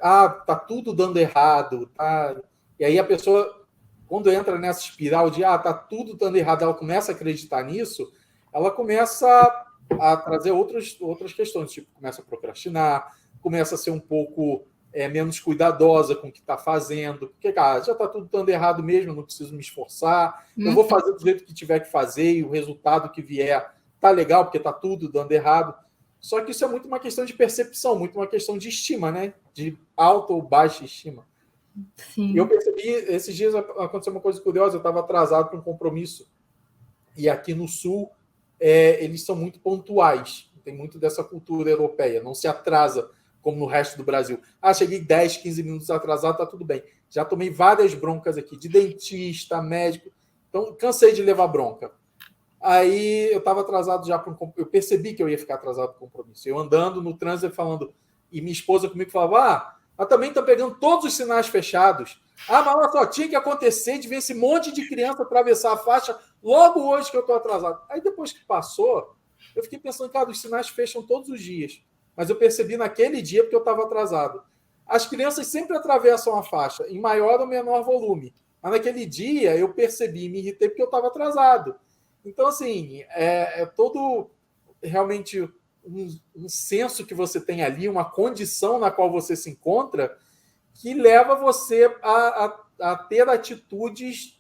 Tá tudo dando errado, tá? E aí a pessoa, quando entra nessa espiral de tá tudo dando errado, ela começa a acreditar nisso, ela começa a trazer outras questões, tipo, começa a procrastinar, começa a ser um pouco menos cuidadosa com o que está fazendo, porque, cara, já está tudo dando errado mesmo, eu não preciso me esforçar, eu vou fazer do jeito que tiver que fazer e o resultado que vier tá legal, porque está tudo dando errado. Só que isso é muito uma questão de percepção, muito uma questão de estima, né? De alta ou baixa estima. Sim. E eu percebi, esses dias aconteceu uma coisa curiosa, eu estava atrasado para um compromisso, e aqui no Sul, eles são muito pontuais, tem muito dessa cultura europeia, não se atrasa como no resto do Brasil. Cheguei 10, 15 minutos atrasado, tá tudo bem. Já tomei várias broncas aqui, de dentista, médico, então cansei de levar bronca. Aí eu estava atrasado já para eu percebi que eu ia ficar atrasado para o compromisso. Eu andando no trânsito falando, e minha esposa comigo falava, ela também está pegando todos os sinais fechados. Mas olha só, tinha que acontecer de ver esse monte de criança atravessar a faixa logo hoje que eu estou atrasado. Aí depois que passou, eu fiquei pensando, cara, os sinais fecham todos os dias. Mas eu percebi naquele dia porque eu estava atrasado. As crianças sempre atravessam a faixa, em maior ou menor volume. Mas naquele dia eu percebi, me irritei porque eu estava atrasado. Então, assim, é todo realmente um senso que você tem ali, uma condição na qual você se encontra, que leva você a ter atitudes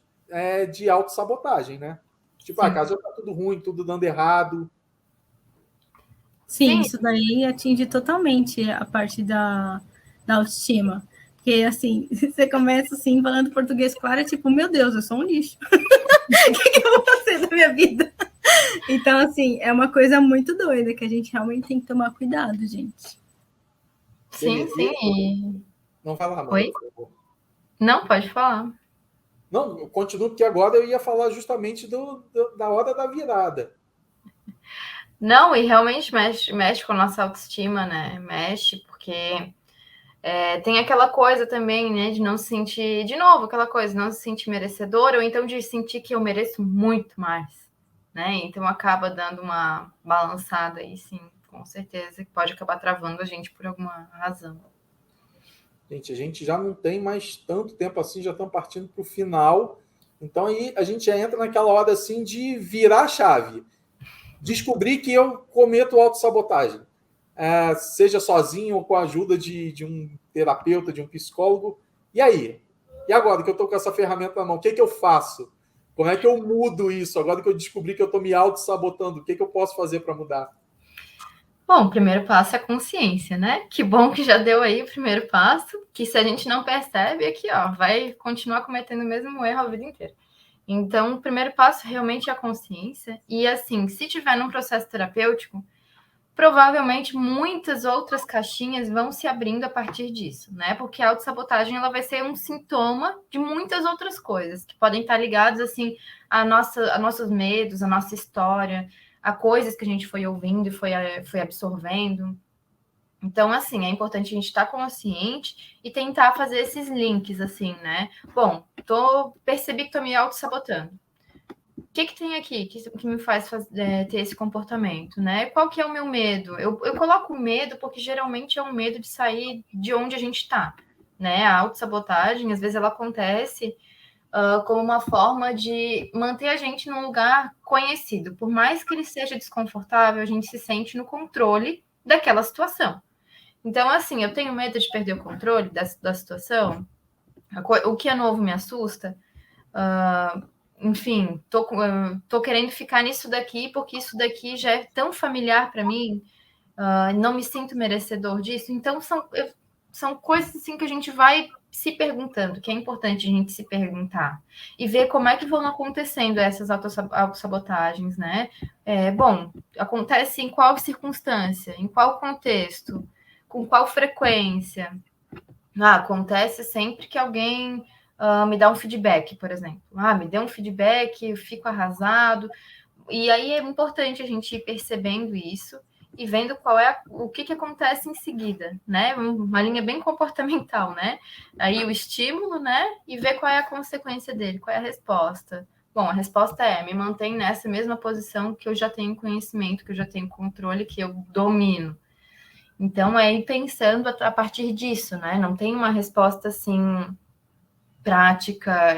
de autossabotagem, né? Tipo, a casa já está tudo ruim, tudo dando errado. Sim, isso daí atinge totalmente a parte da autoestima. Porque, assim, você começa, assim, falando português claro, é tipo, meu Deus, eu sou um lixo. O que eu vou fazer da minha vida? Então, assim, é uma coisa muito doida que a gente realmente tem que tomar cuidado, gente. Sim, sim. Não vai lá, mano. Oi? Não, pode falar. Não, eu continuo, porque agora eu ia falar justamente da hora da virada. Não, e realmente mexe com a nossa autoestima, né? Mexe, porque tem aquela coisa também, né? De não se sentir, de novo, aquela coisa, não se sentir merecedor, ou então de sentir que eu mereço muito mais, né? Então acaba dando uma balançada aí, sim, com certeza, que pode acabar travando a gente por alguma razão. Gente, a gente já não tem mais tanto tempo assim, já estamos partindo para o final. Então aí a gente já entra naquela hora assim de virar a chave. Descobrir que eu cometo autossabotagem. Seja sozinho ou com a ajuda de um terapeuta, de um psicólogo. E aí? E agora que eu estou com essa ferramenta na mão, o que eu faço? Como é que eu mudo isso? Agora que eu descobri que eu estou me autossabotando, o que eu posso fazer para mudar? Bom, o primeiro passo é a consciência, né? Que bom que já deu aí o primeiro passo, que se a gente não percebe, aqui, vai continuar cometendo o mesmo erro a vida inteira. Então, o primeiro passo realmente é a consciência. E, assim, se tiver num processo terapêutico, provavelmente muitas outras caixinhas vão se abrindo a partir disso, né? Porque a autossabotagem, ela vai ser um sintoma de muitas outras coisas que podem estar ligadas, assim, a nossos medos, a nossa história, a coisas que a gente foi ouvindo e foi absorvendo. Então, assim, é importante a gente estar consciente e tentar fazer esses links, assim, né? Bom, percebi que estou me auto-sabotando. O que tem aqui que me faz ter esse comportamento, né? Qual que é o meu medo? Eu coloco medo porque geralmente é um medo de sair de onde a gente está, né? A autossabotagem, às vezes, ela acontece como uma forma de manter a gente num lugar conhecido. Por mais que ele seja desconfortável, a gente se sente no controle daquela situação. Então, assim, eu tenho medo de perder o controle da situação. O que é novo me assusta. Enfim, tô querendo ficar nisso daqui, porque isso daqui já é tão familiar para mim. Não me sinto merecedor disso. Então, são coisas assim que a gente vai se perguntando, que é importante a gente se perguntar e ver como é que vão acontecendo essas autossabotagens, né? Bom, acontece em qual circunstância, em qual contexto, com qual frequência? Acontece sempre que alguém me dá um feedback, por exemplo. Me deu um feedback, eu fico arrasado. E aí é importante a gente ir percebendo isso e vendo o que acontece em seguida, né? Uma linha bem comportamental, né? Aí o estímulo, né? E ver qual é a consequência dele, qual é a resposta. Bom, a resposta é: me mantém nessa mesma posição que eu já tenho conhecimento, que eu já tenho controle, que eu domino. Então, é ir pensando a partir disso, né? Não tem uma resposta, assim, prática,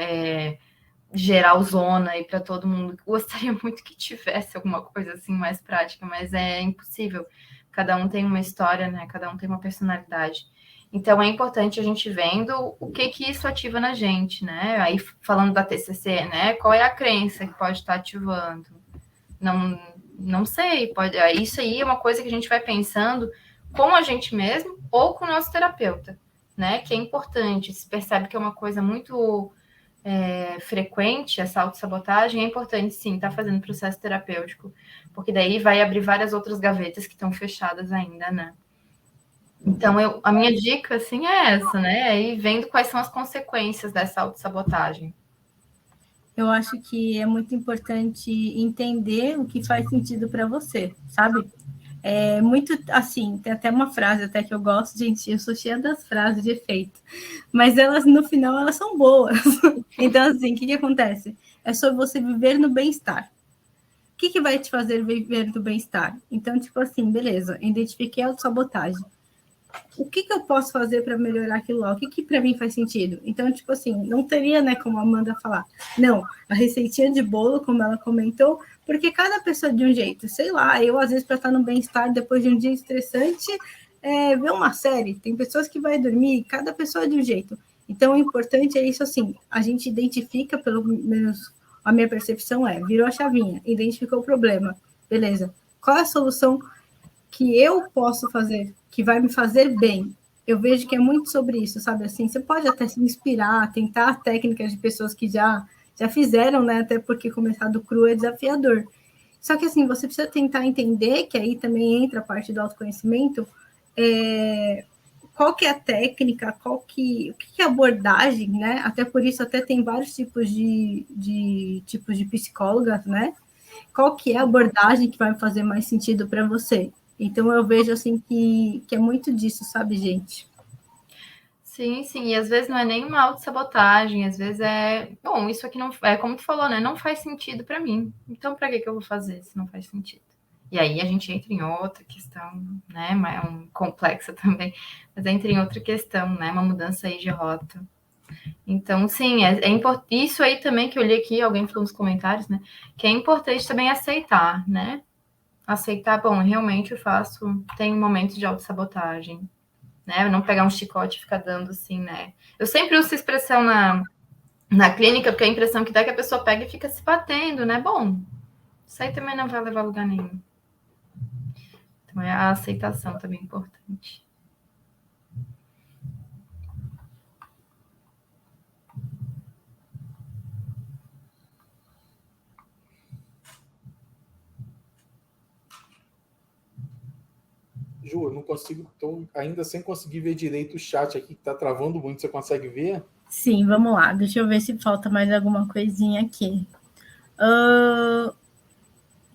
geralzona e para todo mundo. Gostaria muito que tivesse alguma coisa assim mais prática, mas é impossível. Cada um tem uma história, né? Cada um tem uma personalidade. Então é importante a gente vendo o que isso ativa na gente, né? Aí falando da TCC, né? Qual é a crença que pode estar ativando? Não sei, pode. Isso aí é uma coisa que a gente vai pensando com a gente mesmo ou com o nosso terapeuta, né? Que é importante. Se percebe que é uma coisa muito frequente, essa autossabotagem, é importante, sim, estar fazendo processo terapêutico, porque daí vai abrir várias outras gavetas que estão fechadas ainda, né? Então, a minha dica, assim, é essa, né? É ir vendo quais são as consequências dessa autossabotagem. Eu acho que é muito importante entender o que faz sentido para você, sabe? É muito assim, tem até uma frase até que eu gosto, gente, eu sou cheia das frases de efeito, mas elas, no final, elas são boas. Então, assim, o que acontece? É sobre você viver no bem-estar. O que vai te fazer viver no bem-estar? Então, tipo assim, beleza, identifiquei a autossabotagem. O que eu posso fazer para melhorar aquilo lá? O que para mim faz sentido? Então, tipo assim, não teria, né, como a Amanda falar, não, a receitinha de bolo, como ela comentou, porque cada pessoa de um jeito, sei lá, eu às vezes para estar no bem-estar depois de um dia estressante, ver uma série, tem pessoas que vai dormir, cada pessoa de um jeito. Então, o importante é isso assim, a gente identifica, pelo menos a minha percepção virou a chavinha, identificou o problema, beleza, qual é a solução que eu posso fazer, que vai me fazer bem? Eu vejo que é muito sobre isso, sabe? Assim, você pode até se inspirar, tentar técnicas de pessoas que já fizeram, né? Até porque começar do cru é desafiador. Só que, assim, você precisa tentar entender, que aí também entra a parte do autoconhecimento, qual que é a técnica, o que é a abordagem, né? Até por isso, até tem vários tipos de tipos de psicólogas, né? Qual que é a abordagem que vai fazer mais sentido para você? Então, eu vejo, assim, que é muito disso, sabe, gente? Sim, sim, e às vezes não é nem uma autossabotagem, às vezes bom, isso aqui não, como tu falou, né, não faz sentido para mim, então para que eu vou fazer se não faz sentido? E aí a gente entra em outra questão, né, complexa também, mas entra em outra questão, né, uma mudança aí de rota. Então, sim, é importante, isso aí também que eu li aqui, alguém falou nos comentários, né, que é importante também aceitar, né, aceitar, bom, realmente tenho momentos de autossabotagem, né? Não pegar um chicote e ficar dando assim, né? Eu sempre uso essa expressão na clínica, porque a impressão que dá é que a pessoa pega e fica se batendo, né? Bom, isso aí também não vai levar a lugar nenhum. Então, a aceitação também é importante. Ju, eu não consigo, estou ainda sem conseguir ver direito o chat aqui, que está travando muito. Você consegue ver? Sim, vamos lá. Deixa eu ver se falta mais alguma coisinha aqui.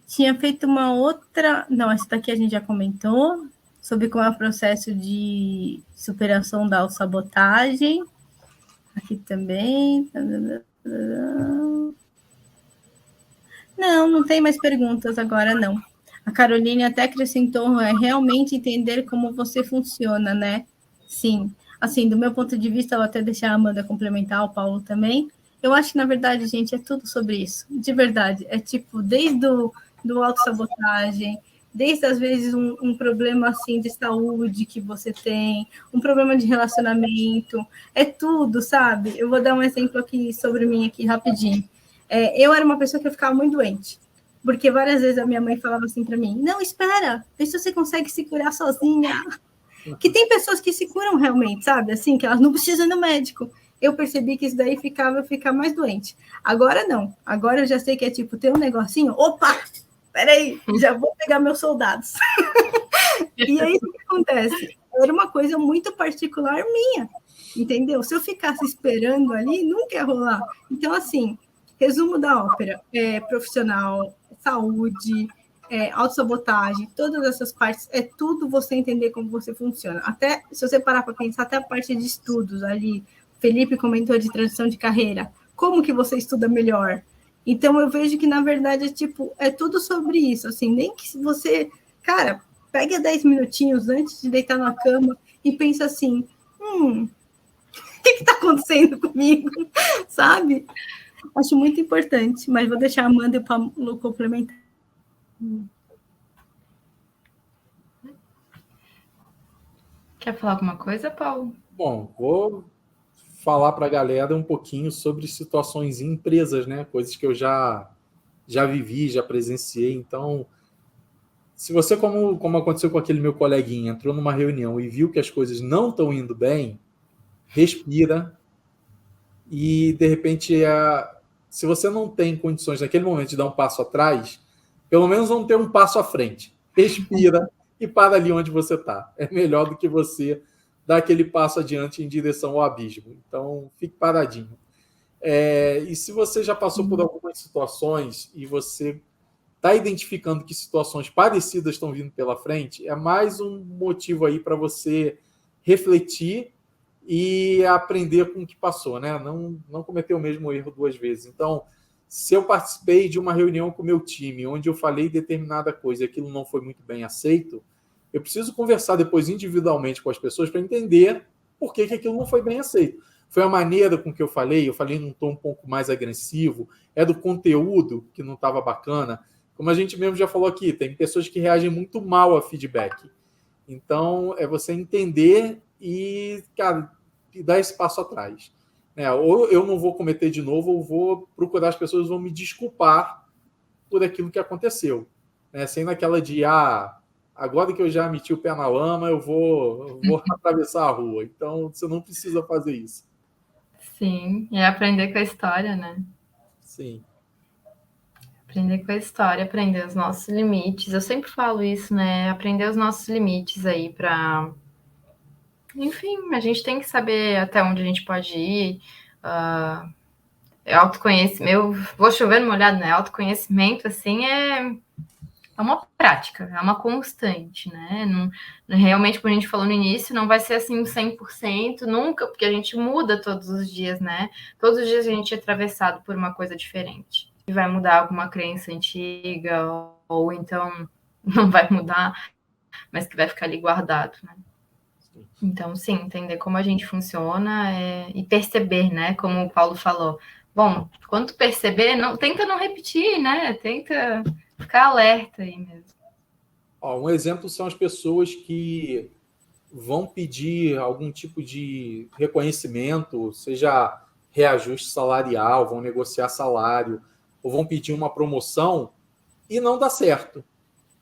Tinha feito uma outra... Não, essa daqui a gente já comentou, sobre como é o processo de superação da autossabotagem. Aqui também. Não tem mais perguntas agora, não. A Caroline até acrescentou, realmente entender como você funciona, né? Sim. Assim, do meu ponto de vista, eu vou até deixar a Amanda complementar, o Paulo também. Eu acho que, na verdade, gente, é tudo sobre isso. De verdade. É tipo, desde do autossabotagem, desde, às vezes, um problema, assim, de saúde que você tem, um problema de relacionamento. É tudo, sabe? Eu vou dar um exemplo aqui sobre mim, aqui, rapidinho. Eu era uma pessoa que eu ficava muito doente, porque várias vezes a minha mãe falava assim para mim, não, espera, vê se você consegue se curar sozinha. Que tem pessoas que se curam realmente, sabe? Assim, que elas não precisam ir no médico. Eu percebi que isso daí ficar mais doente. Agora não. Agora eu já sei que é tipo, tem um negocinho, opa, peraí, já vou pegar meus soldados. E aí, o que acontece? Era uma coisa muito particular minha, entendeu? Se eu ficasse esperando ali, nunca ia rolar. Então, assim, resumo da ópera, profissional, saúde, autossabotagem, todas essas partes, é tudo você entender como você funciona. Até, se você parar para pensar, até a parte de estudos ali, Felipe comentou de transição de carreira, como que você estuda melhor? Então, eu vejo que, na verdade, é tudo sobre isso, assim, nem que você, cara, pegue 10 minutinhos antes de deitar na cama e pensa assim, o que está acontecendo comigo, sabe? Acho muito importante, mas vou deixar a Amanda e o Paulo complementar. Quer falar alguma coisa, Paulo? Bom, vou falar para a galera um pouquinho sobre situações em empresas, né? Coisas que eu já vivi, já presenciei. Então, se você, como aconteceu com aquele meu coleguinha, entrou numa reunião e viu que as coisas não estão indo bem, respira e, de repente, se você não tem condições naquele momento de dar um passo atrás, pelo menos não ter um passo à frente. Respira e para ali onde você está. É melhor do que você dar aquele passo adiante em direção ao abismo. Então, fique paradinho. E se você já passou por algumas situações e você está identificando que situações parecidas estão vindo pela frente, é mais um motivo aí para você refletir e aprender com o que passou, né? Não cometer o mesmo erro 2 vezes. Então, se eu participei de uma reunião com o meu time, onde eu falei determinada coisa e aquilo não foi muito bem aceito, eu preciso conversar depois individualmente com as pessoas para entender por que aquilo não foi bem aceito. Foi a maneira com que eu falei num tom um pouco mais agressivo, é do conteúdo que não estava bacana. Como a gente mesmo já falou aqui, tem pessoas que reagem muito mal a feedback. Então, é você entender e, cara, dar esse passo atrás. Ou eu não vou cometer de novo, ou vou procurar as pessoas que vão me desculpar por aquilo que aconteceu. Sem naquela de, agora que eu já meti o pé na lama, eu vou atravessar a rua. Então, você não precisa fazer isso. Sim, e aprender com a história, né? Sim. Aprender com a história, aprender os nossos limites. Eu sempre falo isso, né? Aprender os nossos limites aí para... Enfim, a gente tem que saber até onde a gente pode ir. Autoconhecimento, eu vou chover no molhado, né? Autoconhecimento, assim, é uma prática, é uma constante, né? Realmente, como a gente falou no início, não vai ser assim 100%, nunca, porque a gente muda todos os dias, né? Todos os dias a gente é atravessado por uma coisa diferente. E vai mudar alguma crença antiga, ou então não vai mudar, mas que vai ficar ali guardado, né? Então, sim, entender como a gente funciona e perceber, né? Como o Paulo falou. Bom, quando tu perceber, tenta não repetir, né? Tenta ficar alerta aí mesmo. Um exemplo são as pessoas que vão pedir algum tipo de reconhecimento, seja reajuste salarial, vão negociar salário, ou vão pedir uma promoção e não dá certo.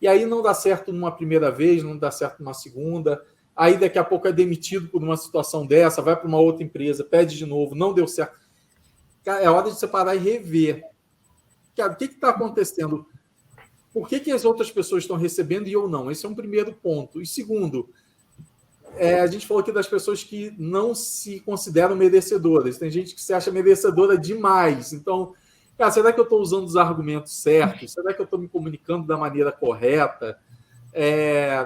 E aí não dá certo numa primeira vez, não dá certo numa segunda, aí daqui a pouco é demitido por uma situação dessa, vai para uma outra empresa, pede de novo, não deu certo. É hora de você parar e rever. Cara, o que está acontecendo? Por que as outras pessoas estão recebendo e eu não? Esse é um primeiro ponto. E segundo, a gente falou aqui das pessoas que não se consideram merecedoras. Tem gente que se acha merecedora demais. Então, cara, será que eu estou usando os argumentos certos? Será que eu estou me comunicando da maneira correta?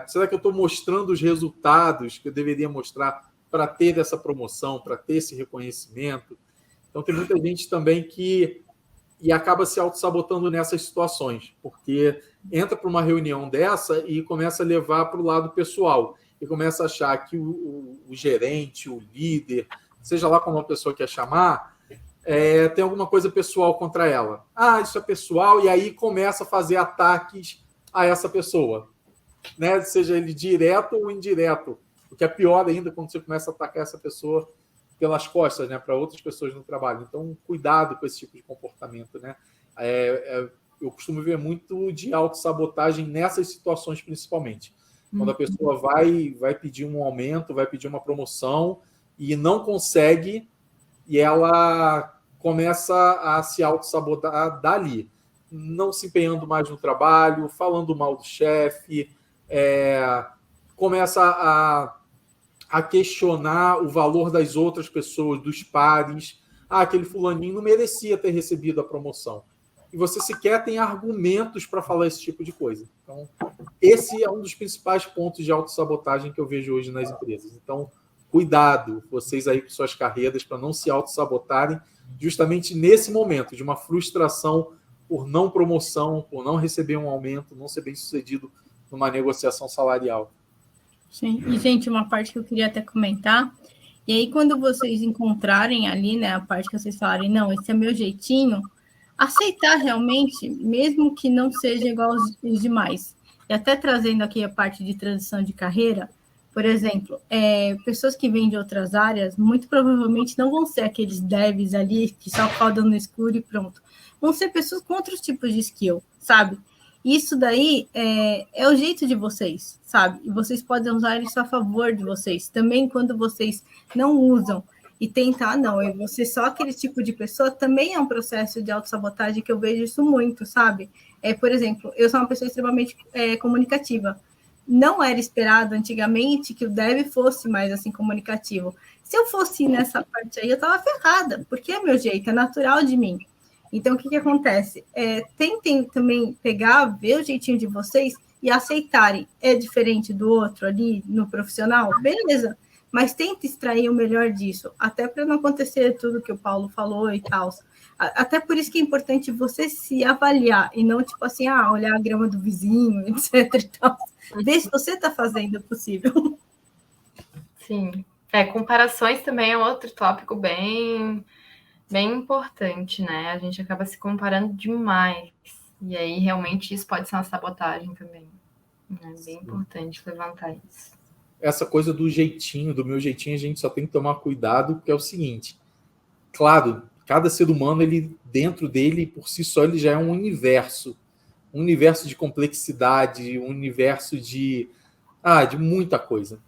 Será que eu estou mostrando os resultados que eu deveria mostrar para ter essa promoção, para ter esse reconhecimento? Então, tem muita gente também que acaba se auto-sabotando nessas situações, porque entra para uma reunião dessa e começa a levar para o lado pessoal, e começa a achar que o gerente, o líder, seja lá como a pessoa quer chamar, tem alguma coisa pessoal contra ela. Isso é pessoal, e aí começa a fazer ataques a essa pessoa, né? Seja ele direto ou indireto, o que é pior ainda quando você começa a atacar essa pessoa pelas costas, né, para outras pessoas no trabalho. Então, cuidado com esse tipo de comportamento, né? Eu costumo ver muito de autossabotagem nessas situações, principalmente. Quando a pessoa vai pedir um aumento, vai pedir uma promoção e não consegue, e ela começa a se auto-sabotar dali, não se empenhando mais no trabalho, falando mal do chefe, começa a questionar o valor das outras pessoas, dos pares. Aquele fulaninho não merecia ter recebido a promoção. E você sequer tem argumentos para falar esse tipo de coisa. Então, esse é um dos principais pontos de autossabotagem que eu vejo hoje nas empresas. Então, cuidado, vocês aí com suas carreiras, para não se autossabotarem justamente nesse momento de uma frustração por não promoção, por não receber um aumento, não ser bem-sucedido numa negociação salarial. Sim, e, gente, uma parte que eu queria até comentar, e aí quando vocês encontrarem ali, né, a parte que vocês falarem, não, esse é meu jeitinho, aceitar realmente, mesmo que não seja igual aos demais. E até trazendo aqui a parte de transição de carreira, por exemplo, pessoas que vêm de outras áreas, muito provavelmente não vão ser aqueles devs ali que só codam no escuro e pronto. Vão ser pessoas com outros tipos de skill, sabe? Isso daí é o jeito de vocês, sabe? E vocês podem usar isso a favor de vocês. Também quando vocês não usam e tentar, não, eu vou ser só aquele tipo de pessoa, também é um processo de autossabotagem que eu vejo isso muito, sabe? Por exemplo, eu sou uma pessoa extremamente comunicativa. Não era esperado antigamente que o dev fosse mais assim comunicativo. Se eu fosse nessa parte aí, eu estava ferrada, porque é meu jeito, é natural de mim. Então, o que acontece? Tentem também pegar, ver o jeitinho de vocês e aceitarem. É diferente do outro ali no profissional? Beleza. Mas tenta extrair o melhor disso, até para não acontecer tudo que o Paulo falou e tal. Até por isso que é importante você se avaliar e não, tipo assim, olhar a grama do vizinho, etc. E tal. Ver se você está fazendo o possível. Sim. Comparações também é outro tópico bem importante, né? A gente acaba se comparando demais. E aí, realmente, isso pode ser uma sabotagem também. É bem importante levantar isso. Essa coisa do jeitinho, do meu jeitinho, a gente só tem que tomar cuidado, porque é o seguinte, claro, cada ser humano, ele dentro dele, por si só, ele já é um universo de complexidade, um universo de muita coisa.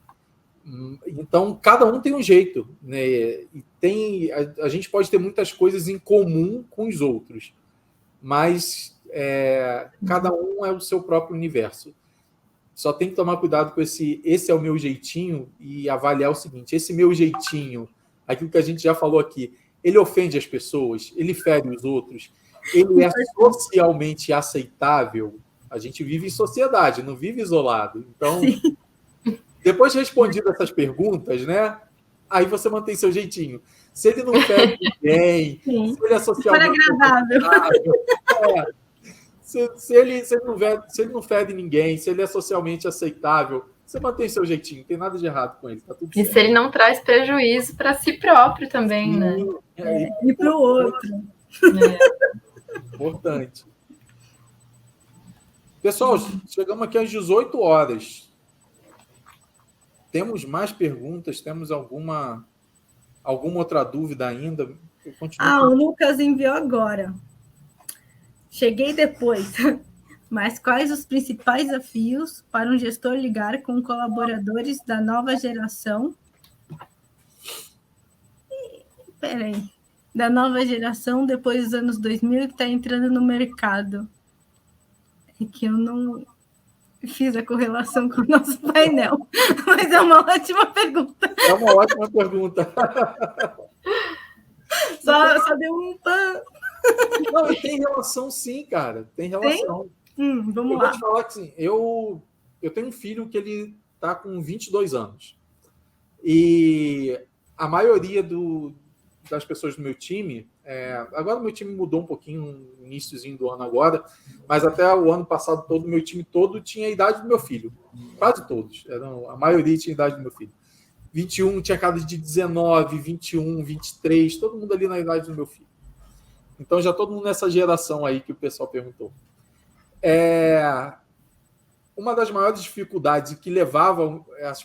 Então, cada um tem um jeito, né? E a gente pode ter muitas coisas em comum com os outros, mas cada um é o seu próprio universo. Só tem que tomar cuidado com esse é o meu jeitinho e avaliar o seguinte, esse meu jeitinho, aquilo que a gente já falou aqui, ele ofende as pessoas, ele fere os outros, ele é socialmente aceitável. A gente vive em sociedade, não vive isolado. Então, depois de respondido essas perguntas, né? Aí você mantém seu jeitinho. Se ele não fere ninguém, se ele é socialmente agradável. Se ele não fere ninguém, se ele é socialmente aceitável, você mantém seu jeitinho, não tem nada de errado com ele, tá tudo certo. E se ele não traz prejuízo para si próprio também, né? E para o outro. Importante. Pessoal, chegamos aqui às 18 horas. Temos mais perguntas? Temos alguma outra dúvida ainda? O Lucas enviou agora. Cheguei depois, mas quais os principais desafios para um gestor lidar com colaboradores da nova geração? Da nova geração depois dos anos 2000 que está entrando no mercado. É que eu não fiz a correlação com o nosso painel, mas é uma ótima pergunta. É uma ótima pergunta. Só deu um pan. Não, tem relação sim, cara. Tem relação. Vamos lá. Vou te falar que assim, eu tenho um filho que ele está com 22 anos. E a maioria das pessoas do meu time, agora o meu time mudou um pouquinho no iníciozinho do ano agora, mas até o ano passado todo, o meu time todo tinha a idade do meu filho. Quase todos. A maioria tinha a idade do meu filho. 21 tinha cada de 19, 21, 23, todo mundo ali na idade do meu filho. Então, já todo mundo nessa geração aí que o pessoal perguntou. Uma das maiores dificuldades que levavam essas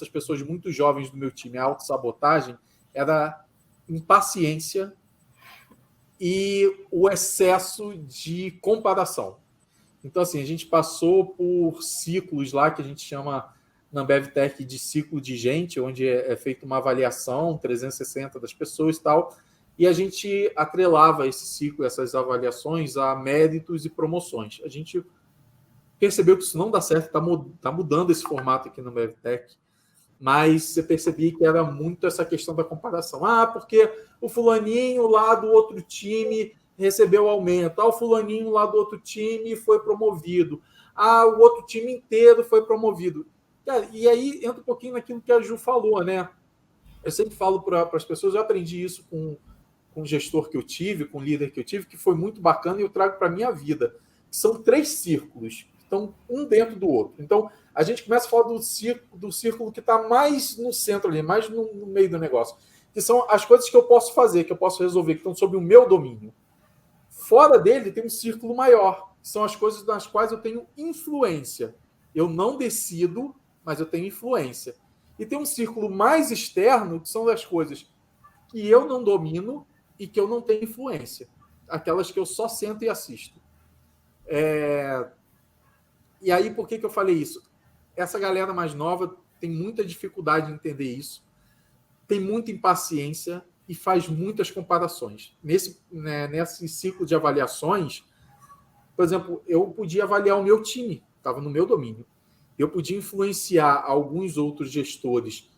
pessoas muito jovens do meu time à autossabotagem era impaciência e o excesso de comparação. Então, assim, a gente passou por ciclos lá que a gente chama na BevTech de ciclo de gente, onde é feita uma avaliação 360 das pessoas e tal, e a gente atrelava esse ciclo, essas avaliações a méritos e promoções. A gente percebeu que isso não dá certo, está mudando esse formato aqui no BevTech, mas você percebia que era muito essa questão da comparação. Porque o fulaninho lá do outro time recebeu aumento, o fulaninho lá do outro time foi promovido, o outro time inteiro foi promovido. Cara, e aí entra um pouquinho naquilo que a Ju falou, né? Eu sempre falo para as pessoas, eu aprendi isso com o gestor que eu tive, com o líder que eu tive, que foi muito bacana e eu trago para a minha vida. São 3 círculos, estão um dentro do outro. Então, a gente começa a falar do círculo que está mais no centro ali, mais no meio do negócio, que são as coisas que eu posso fazer, que eu posso resolver, que estão sob o meu domínio. Fora dele tem um círculo maior, que são as coisas nas quais eu tenho influência. Eu não decido, mas eu tenho influência. E tem um círculo mais externo, que são as coisas que eu não domino e que eu não tenho influência. Aquelas que eu só sento e assisto. E aí, por que eu falei isso? Essa galera mais nova tem muita dificuldade em entender isso, tem muita impaciência e faz muitas comparações. Nesse ciclo de avaliações, por exemplo, eu podia avaliar o meu time, estava no meu domínio. Eu podia influenciar alguns outros gestores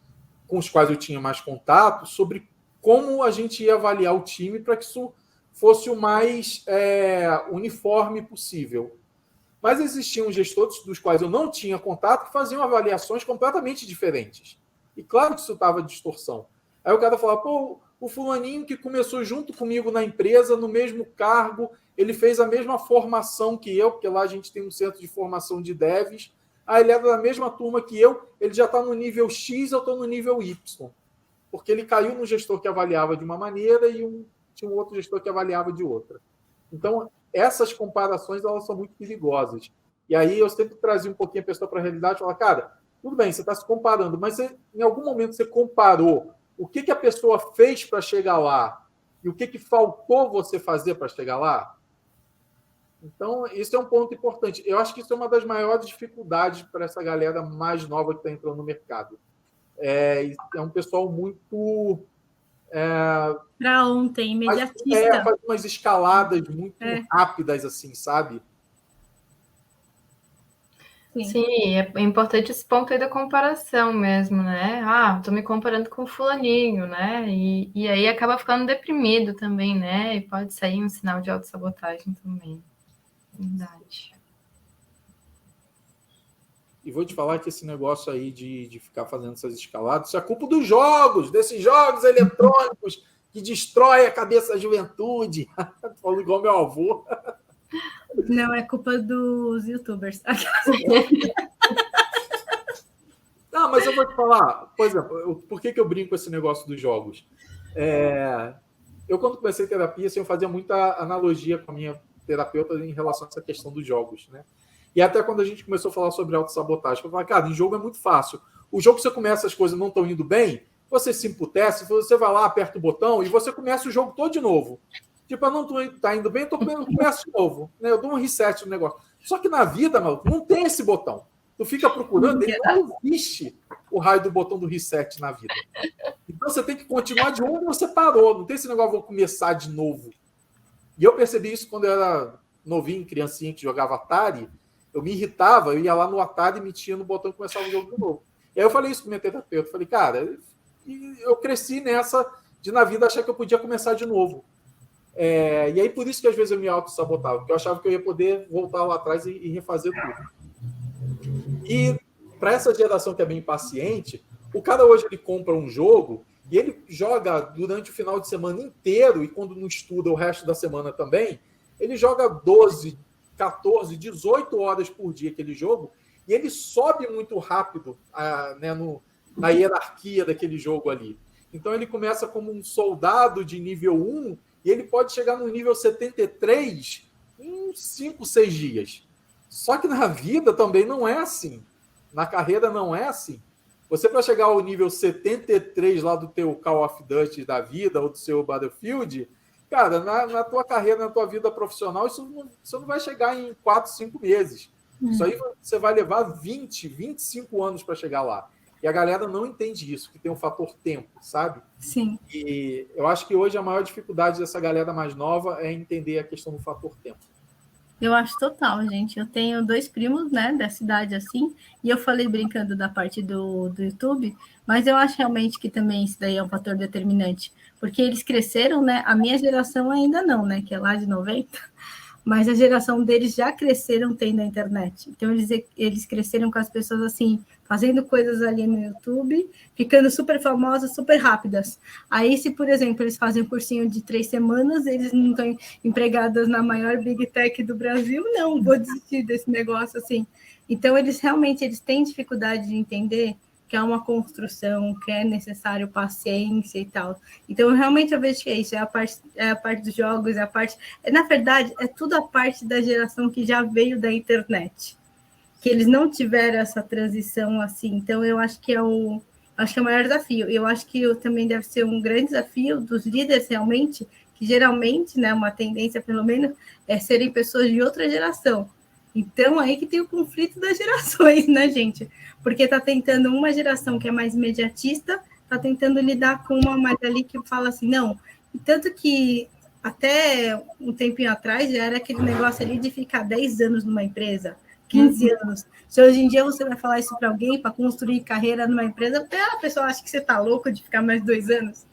com os quais eu tinha mais contato sobre como a gente ia avaliar o time para que isso fosse o mais uniforme possível. Mas existiam gestores dos quais eu não tinha contato que faziam avaliações completamente diferentes. E claro que isso estava distorção. Aí o cara falava, o fulaninho que começou junto comigo na empresa, no mesmo cargo, ele fez a mesma formação que eu, porque lá a gente tem um centro de formação de devs, ele era da mesma turma que eu, ele já está no nível X, eu estou no nível Y. Porque ele caiu no gestor que avaliava de uma maneira e tinha um outro gestor que avaliava de outra. Então, essas comparações elas são muito perigosas. E aí eu sempre trazia um pouquinho a pessoa para a realidade e falava, cara, tudo bem, você está se comparando, mas em algum momento você comparou o que a pessoa fez para chegar lá e o que faltou você fazer para chegar lá? Então, isso é um ponto importante. Eu acho que isso é uma das maiores dificuldades para essa galera mais nova que está entrando no mercado. É um pessoal muito... para ontem, imediatista. Faz umas escaladas muito rápidas, assim, sabe? Sim, é importante esse ponto aí da comparação mesmo, né? Tô me comparando com o fulaninho, né? E aí acaba ficando deprimido também, né? E pode sair um sinal de autossabotagem também. Verdade. E vou te falar que esse negócio aí de ficar fazendo essas escaladas, isso é culpa dos jogos, desses jogos eletrônicos que destrói a cabeça da juventude. Falando igual meu avô. Não, é culpa dos youtubers. Não, mas eu vou te falar, por exemplo, por que eu brinco com esse negócio dos jogos? Eu, quando comecei terapia, assim, eu fazia muita analogia com a minha terapeuta em relação a essa questão dos jogos, né? E até quando a gente começou a falar sobre autossabotagem, eu falei, cara, em jogo é muito fácil. O jogo, você começa, as coisas não estão indo bem, você se emputece, você vai lá, aperta o botão e você começa o jogo todo de novo. Tipo, não tá indo bem, eu começo de novo. Né? Eu dou um reset no negócio. Só que na vida, maluco, não tem esse botão. Tu fica procurando, ele não existe o raio do botão do reset na vida. Então você tem que continuar de onde você parou. Não tem esse negócio, vou começar de novo. E eu percebi isso quando eu era novinho, criancinha, que jogava Atari. Eu me irritava, eu ia lá no Atari, metia no botão e começava o jogo de novo. E aí eu falei isso com o meu terapeuta. Eu falei, cara, eu cresci nessa de na vida achar que eu podia começar de novo. E aí por isso que às vezes eu me auto-sabotava, porque eu achava que eu ia poder voltar lá atrás e refazer tudo. E para essa geração que é bem impaciente, o cara hoje ele compra um jogo e ele joga durante o final de semana inteiro, e quando não estuda o resto da semana também, ele joga 12, 14, 18 horas por dia aquele jogo, e ele sobe muito rápido na hierarquia daquele jogo ali. Então ele começa como um soldado de nível 1 e ele pode chegar no nível 73 em 5, 6 dias. Só que na vida também não é assim. Na carreira não é assim. Você, para chegar ao nível 73 lá do teu Call of Duty da vida ou do seu Battlefield, cara, na tua carreira, na tua vida profissional, isso não vai chegar em 4, 5 meses. Isso aí você vai levar 20, 25 anos para chegar lá. E a galera não entende isso, que tem um fator tempo, sabe? Sim. E eu acho que hoje a maior dificuldade dessa galera mais nova é entender a questão do fator tempo. Eu acho total, gente. Eu tenho 2 primos, né, dessa idade assim, e eu falei brincando da parte do YouTube, mas eu acho realmente que também isso daí é um fator determinante, porque eles cresceram, né, a minha geração ainda não, né, que é lá de 90, mas a geração deles já cresceram tendo a internet. Então, eles cresceram com as pessoas, assim, fazendo coisas ali no YouTube, ficando super famosas, super rápidas. Aí, se, por exemplo, eles fazem um cursinho de 3 semanas, eles não estão empregados na maior Big Tech do Brasil, não, vou desistir desse negócio, assim. Então, eles têm dificuldade de entender que é uma construção, que é necessário paciência e tal. Então, realmente, eu vejo que é isso, é a parte dos jogos, na verdade, é tudo a parte da geração que já veio da internet, que eles não tiveram essa transição assim. Então, eu acho que é o maior desafio. Eu acho que também deve ser um grande desafio dos líderes, realmente, que geralmente, né, uma tendência, pelo menos, é serem pessoas de outra geração. Então, aí que tem o conflito das gerações, né, gente? Porque está tentando uma geração que é mais imediatista, está tentando lidar com uma mais ali que fala assim, não. E tanto que até um tempinho atrás já era aquele negócio ali de ficar 10 anos numa empresa, 15 anos. Se hoje em dia você vai falar isso para alguém, para construir carreira numa empresa, a pessoa acha que você está louco de ficar mais 2 anos.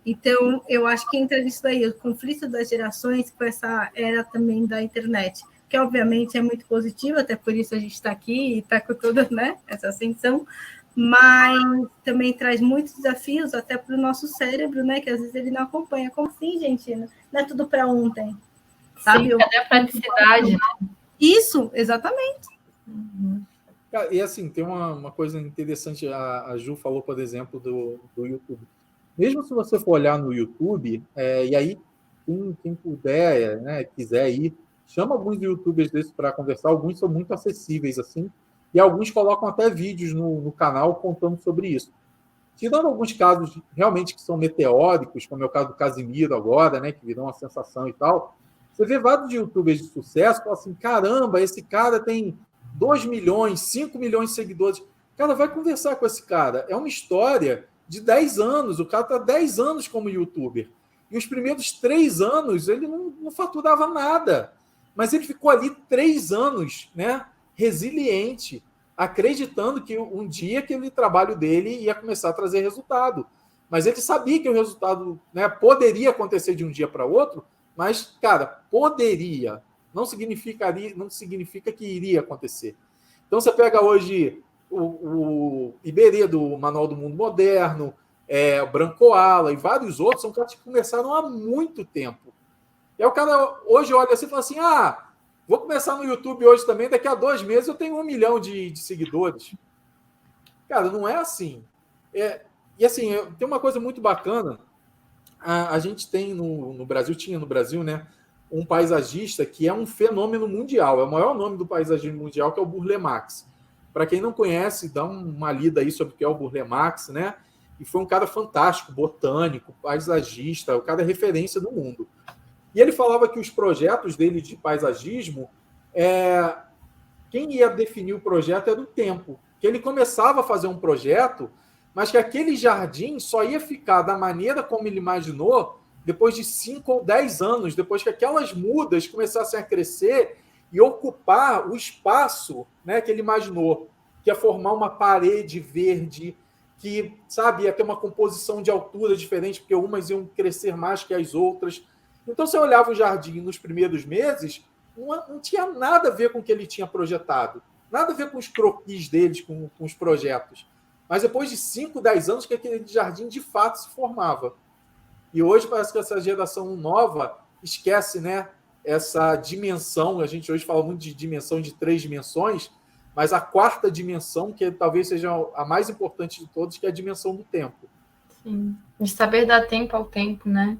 Então, eu acho que entra nisso daí, o conflito das gerações com essa era também da internet, que obviamente é muito positivo, até por isso a gente está aqui e está com toda, né, essa ascensão, mas também traz muitos desafios até para o nosso cérebro, né, que às vezes ele não acompanha. Como assim, gente? Não é tudo para ontem, sabe? Sim, cadê a praticidade, né? Isso, exatamente. E assim, tem uma coisa interessante, a Ju falou, por exemplo, do YouTube. Mesmo se você for olhar no YouTube, e aí quem puder, né, quiser ir, chama alguns youtubers desses para conversar, alguns são muito acessíveis, assim, e alguns colocam até vídeos no canal contando sobre isso. Tirando alguns casos realmente que são meteóricos, como é o caso do Casimiro agora, né, que virou uma sensação e tal, você vê vários youtubers de sucesso, fala assim, caramba, esse cara tem 2 milhões, 5 milhões de seguidores. Cara, vai conversar com esse cara. É uma história de 10 anos, o cara está 10 anos como youtuber. E os primeiros 3 anos ele não faturava nada. Mas ele ficou ali 3 anos, né, resiliente, acreditando que um dia aquele trabalho dele ia começar a trazer resultado. Mas ele sabia que o resultado, né, poderia acontecer de um dia para outro, mas, cara, poderia. Não significa que iria acontecer. Então, você pega hoje o Iberê do Manual do Mundo Moderno, o Brancoala e vários outros, são caras que começaram há muito tempo. E aí o cara hoje olha assim e fala assim, vou começar no YouTube hoje também, daqui a 2 meses eu tenho 1 milhão de seguidores. Cara, não é assim. E assim, tem uma coisa muito bacana, a gente tem no Brasil, tinha no Brasil, né, um paisagista que é um fenômeno mundial, é o maior nome do paisagismo mundial, que é o Burle Marx. Para quem não conhece, dá uma lida aí sobre o que é o Burle Marx, né? E foi um cara fantástico, botânico, paisagista, o cara é referência no mundo. E ele falava que os projetos dele de paisagismo, quem ia definir o projeto era o tempo. Que ele começava a fazer um projeto, mas que aquele jardim só ia ficar da maneira como ele imaginou depois de 5 ou 10 anos, depois que aquelas mudas começassem a crescer e ocupar o espaço, né, que ele imaginou, que ia formar uma parede verde, que, sabe, ia ter uma composição de altura diferente, porque umas iam crescer mais que as outras. Então, você olhava o jardim nos primeiros meses, não tinha nada a ver com o que ele tinha projetado, nada a ver com os croquis deles, com os projetos. Mas depois de 5, 10 anos que aquele jardim de fato se formava. E hoje parece que essa geração nova esquece, né, essa dimensão. A gente hoje fala muito de dimensão de 3 dimensões, mas a 4ª dimensão, que talvez seja a mais importante de todas, que é a dimensão do tempo. Sim, de saber dar tempo ao tempo, né?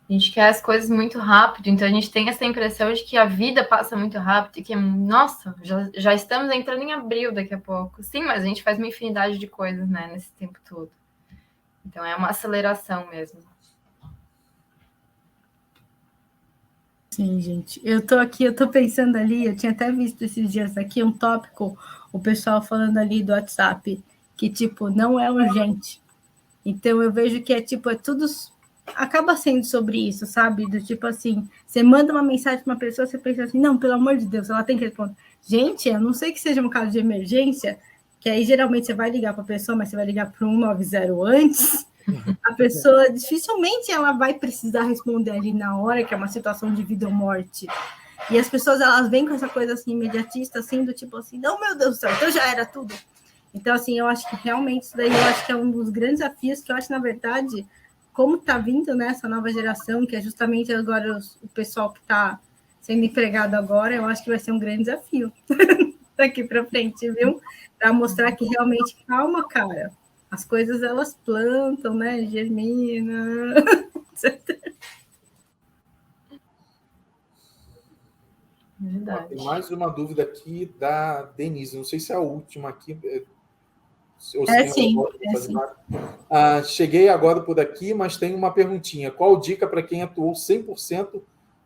A gente quer as coisas muito rápido, então a gente tem essa impressão de que a vida passa muito rápido e que, nossa, já estamos entrando em abril daqui a pouco. Sim, mas a gente faz uma infinidade de coisas, né, nesse tempo todo. Então é uma aceleração mesmo. Sim, gente. Eu tô pensando ali, eu tinha até visto esses dias aqui um tópico, o pessoal falando ali do WhatsApp, que, tipo, não é urgente. Então, eu vejo que é tudo... Acaba sendo sobre isso, sabe? Do tipo assim, você manda uma mensagem para uma pessoa, você pensa assim, não, pelo amor de Deus, ela tem que responder. Gente, a não ser que seja um caso de emergência, que aí geralmente você vai ligar para a pessoa, mas você vai ligar para o 190 antes, a pessoa dificilmente ela vai precisar responder ali na hora, que é uma situação de vida ou morte. E as pessoas, elas vêm com essa coisa assim, imediatista, assim, do tipo assim, não, meu Deus do céu, então já era tudo. Então, assim, eu acho que realmente isso daí eu acho que é um dos grandes desafios que eu acho, na verdade, como está vindo, né, essa nova geração, que é justamente agora o pessoal que está sendo empregado agora, eu acho que vai ser um grande desafio daqui para frente, viu? Para mostrar que realmente, calma, cara, as coisas elas plantam, né, germina, etc. Verdade. Tem mais uma dúvida aqui da Denise, não sei se é a última aqui. Sim. Cheguei agora por aqui, mas tenho uma perguntinha. Qual dica para quem atuou 100%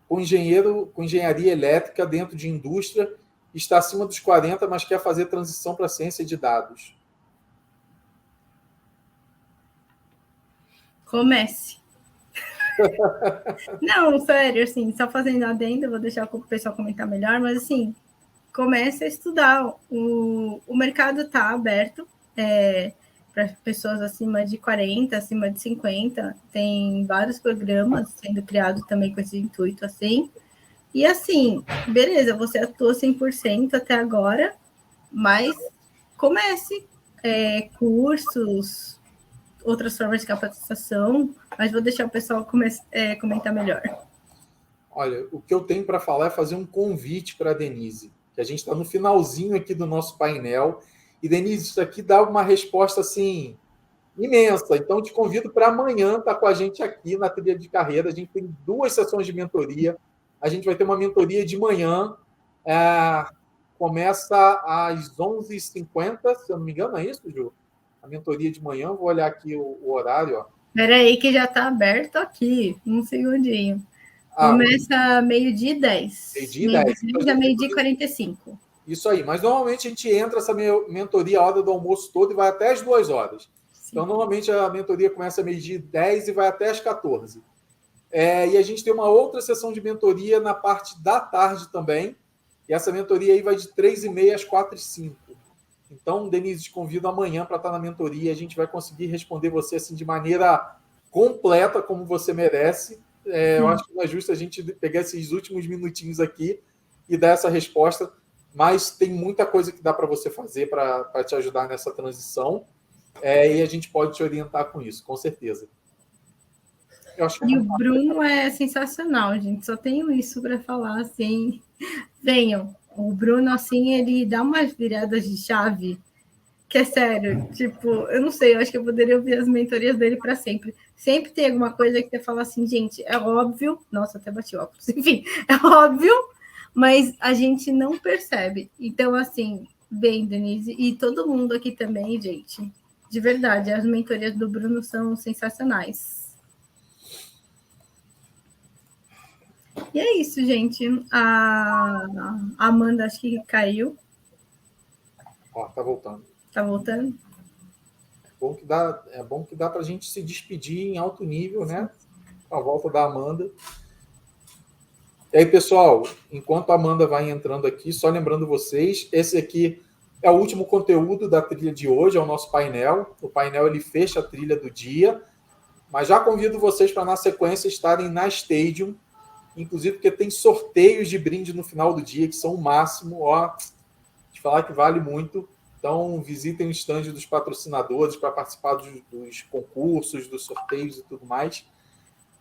com engenharia elétrica dentro de indústria, está acima dos 40, mas quer fazer transição para ciência de dados? Comece. Não, sério, assim, só fazendo adendo, vou deixar o pessoal comentar melhor, mas assim, comece a estudar. O mercado está aberto para pessoas acima de 40, acima de 50. Tem vários programas sendo criados também com esse intuito, assim. E assim, beleza, você atua 100% até agora, mas comece cursos, outras formas de capacitação, mas vou deixar o pessoal comentar melhor. Olha, o que eu tenho para falar é fazer um convite para a Denise, que a gente está no finalzinho aqui do nosso painel. E, Denise, isso aqui dá uma resposta, assim, imensa. Então, te convido para amanhã estar com a gente aqui na Trilha de Carreira. A gente tem 2 sessões de mentoria. A gente vai ter uma mentoria de manhã. Começa às 11h50, se eu não me engano, é isso, Ju? A mentoria de manhã. Vou olhar aqui o horário. Ó. Espera aí que já está aberto aqui. Um segundinho. Começa meio-dia e 10. Meio-dia e 10. Meio-dia, meio-dia e 45. Isso aí. Mas normalmente a gente entra essa mentoria a hora do almoço todo e vai até as 2 horas. Sim. Então, normalmente a mentoria começa meio-dia e 10 e vai até as 14. E a gente tem uma outra sessão de mentoria na parte da tarde também. E essa mentoria aí vai de 3h30 às 4h05. Então, Denise, te convido amanhã para estar na mentoria. A gente vai conseguir responder você assim de maneira completa, como você merece. Eu acho que não é justo a gente pegar esses últimos minutinhos aqui e dar essa resposta, mas tem muita coisa que dá para você fazer para te ajudar nessa transição. E a gente pode te orientar com isso, com certeza. E o Bruno é sensacional, gente. Só tenho isso para falar, assim. Venham. O Bruno, assim, ele dá umas viradas de chave que é sério. Tipo, eu não sei, eu acho que eu poderia ouvir as mentorias dele para sempre. Sempre tem alguma coisa que você fala assim, gente, é óbvio. Nossa, até bati óculos. Enfim, é óbvio, mas a gente não percebe. Então, assim, bem, Denise, e todo mundo aqui também, gente. De verdade, as mentorias do Bruno são sensacionais. E é isso, gente. A Amanda, acho que caiu. Tá voltando. Tá voltando? É bom que dá para a gente se despedir em alto nível, né? Com a volta da Amanda. E aí, pessoal, enquanto a Amanda vai entrando aqui, só lembrando vocês, esse aqui é o último conteúdo da trilha de hoje, é o nosso painel. O painel ele fecha a trilha do dia, mas já convido vocês para, na sequência, estarem na Stadium, inclusive porque tem sorteios de brinde no final do dia, que são o máximo, de falar que vale muito. Então, visitem o stand dos patrocinadores para participar dos concursos, dos sorteios e tudo mais.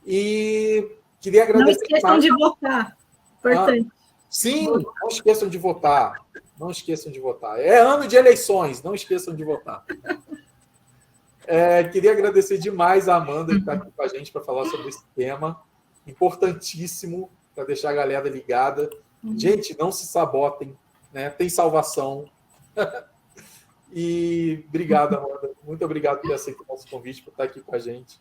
E queria agradecer. Não esqueçam de votar. Importante. Sim, não esqueçam de votar. Não esqueçam de votar. É ano de eleições, não esqueçam de votar. Queria agradecer demais a Amanda, que está aqui com a gente para falar sobre esse tema. Importantíssimo para deixar a galera ligada. Gente, não se sabotem, né? Tem salvação. E obrigado, Amanda. Muito obrigado por ter aceito o nosso convite, por estar aqui com a gente.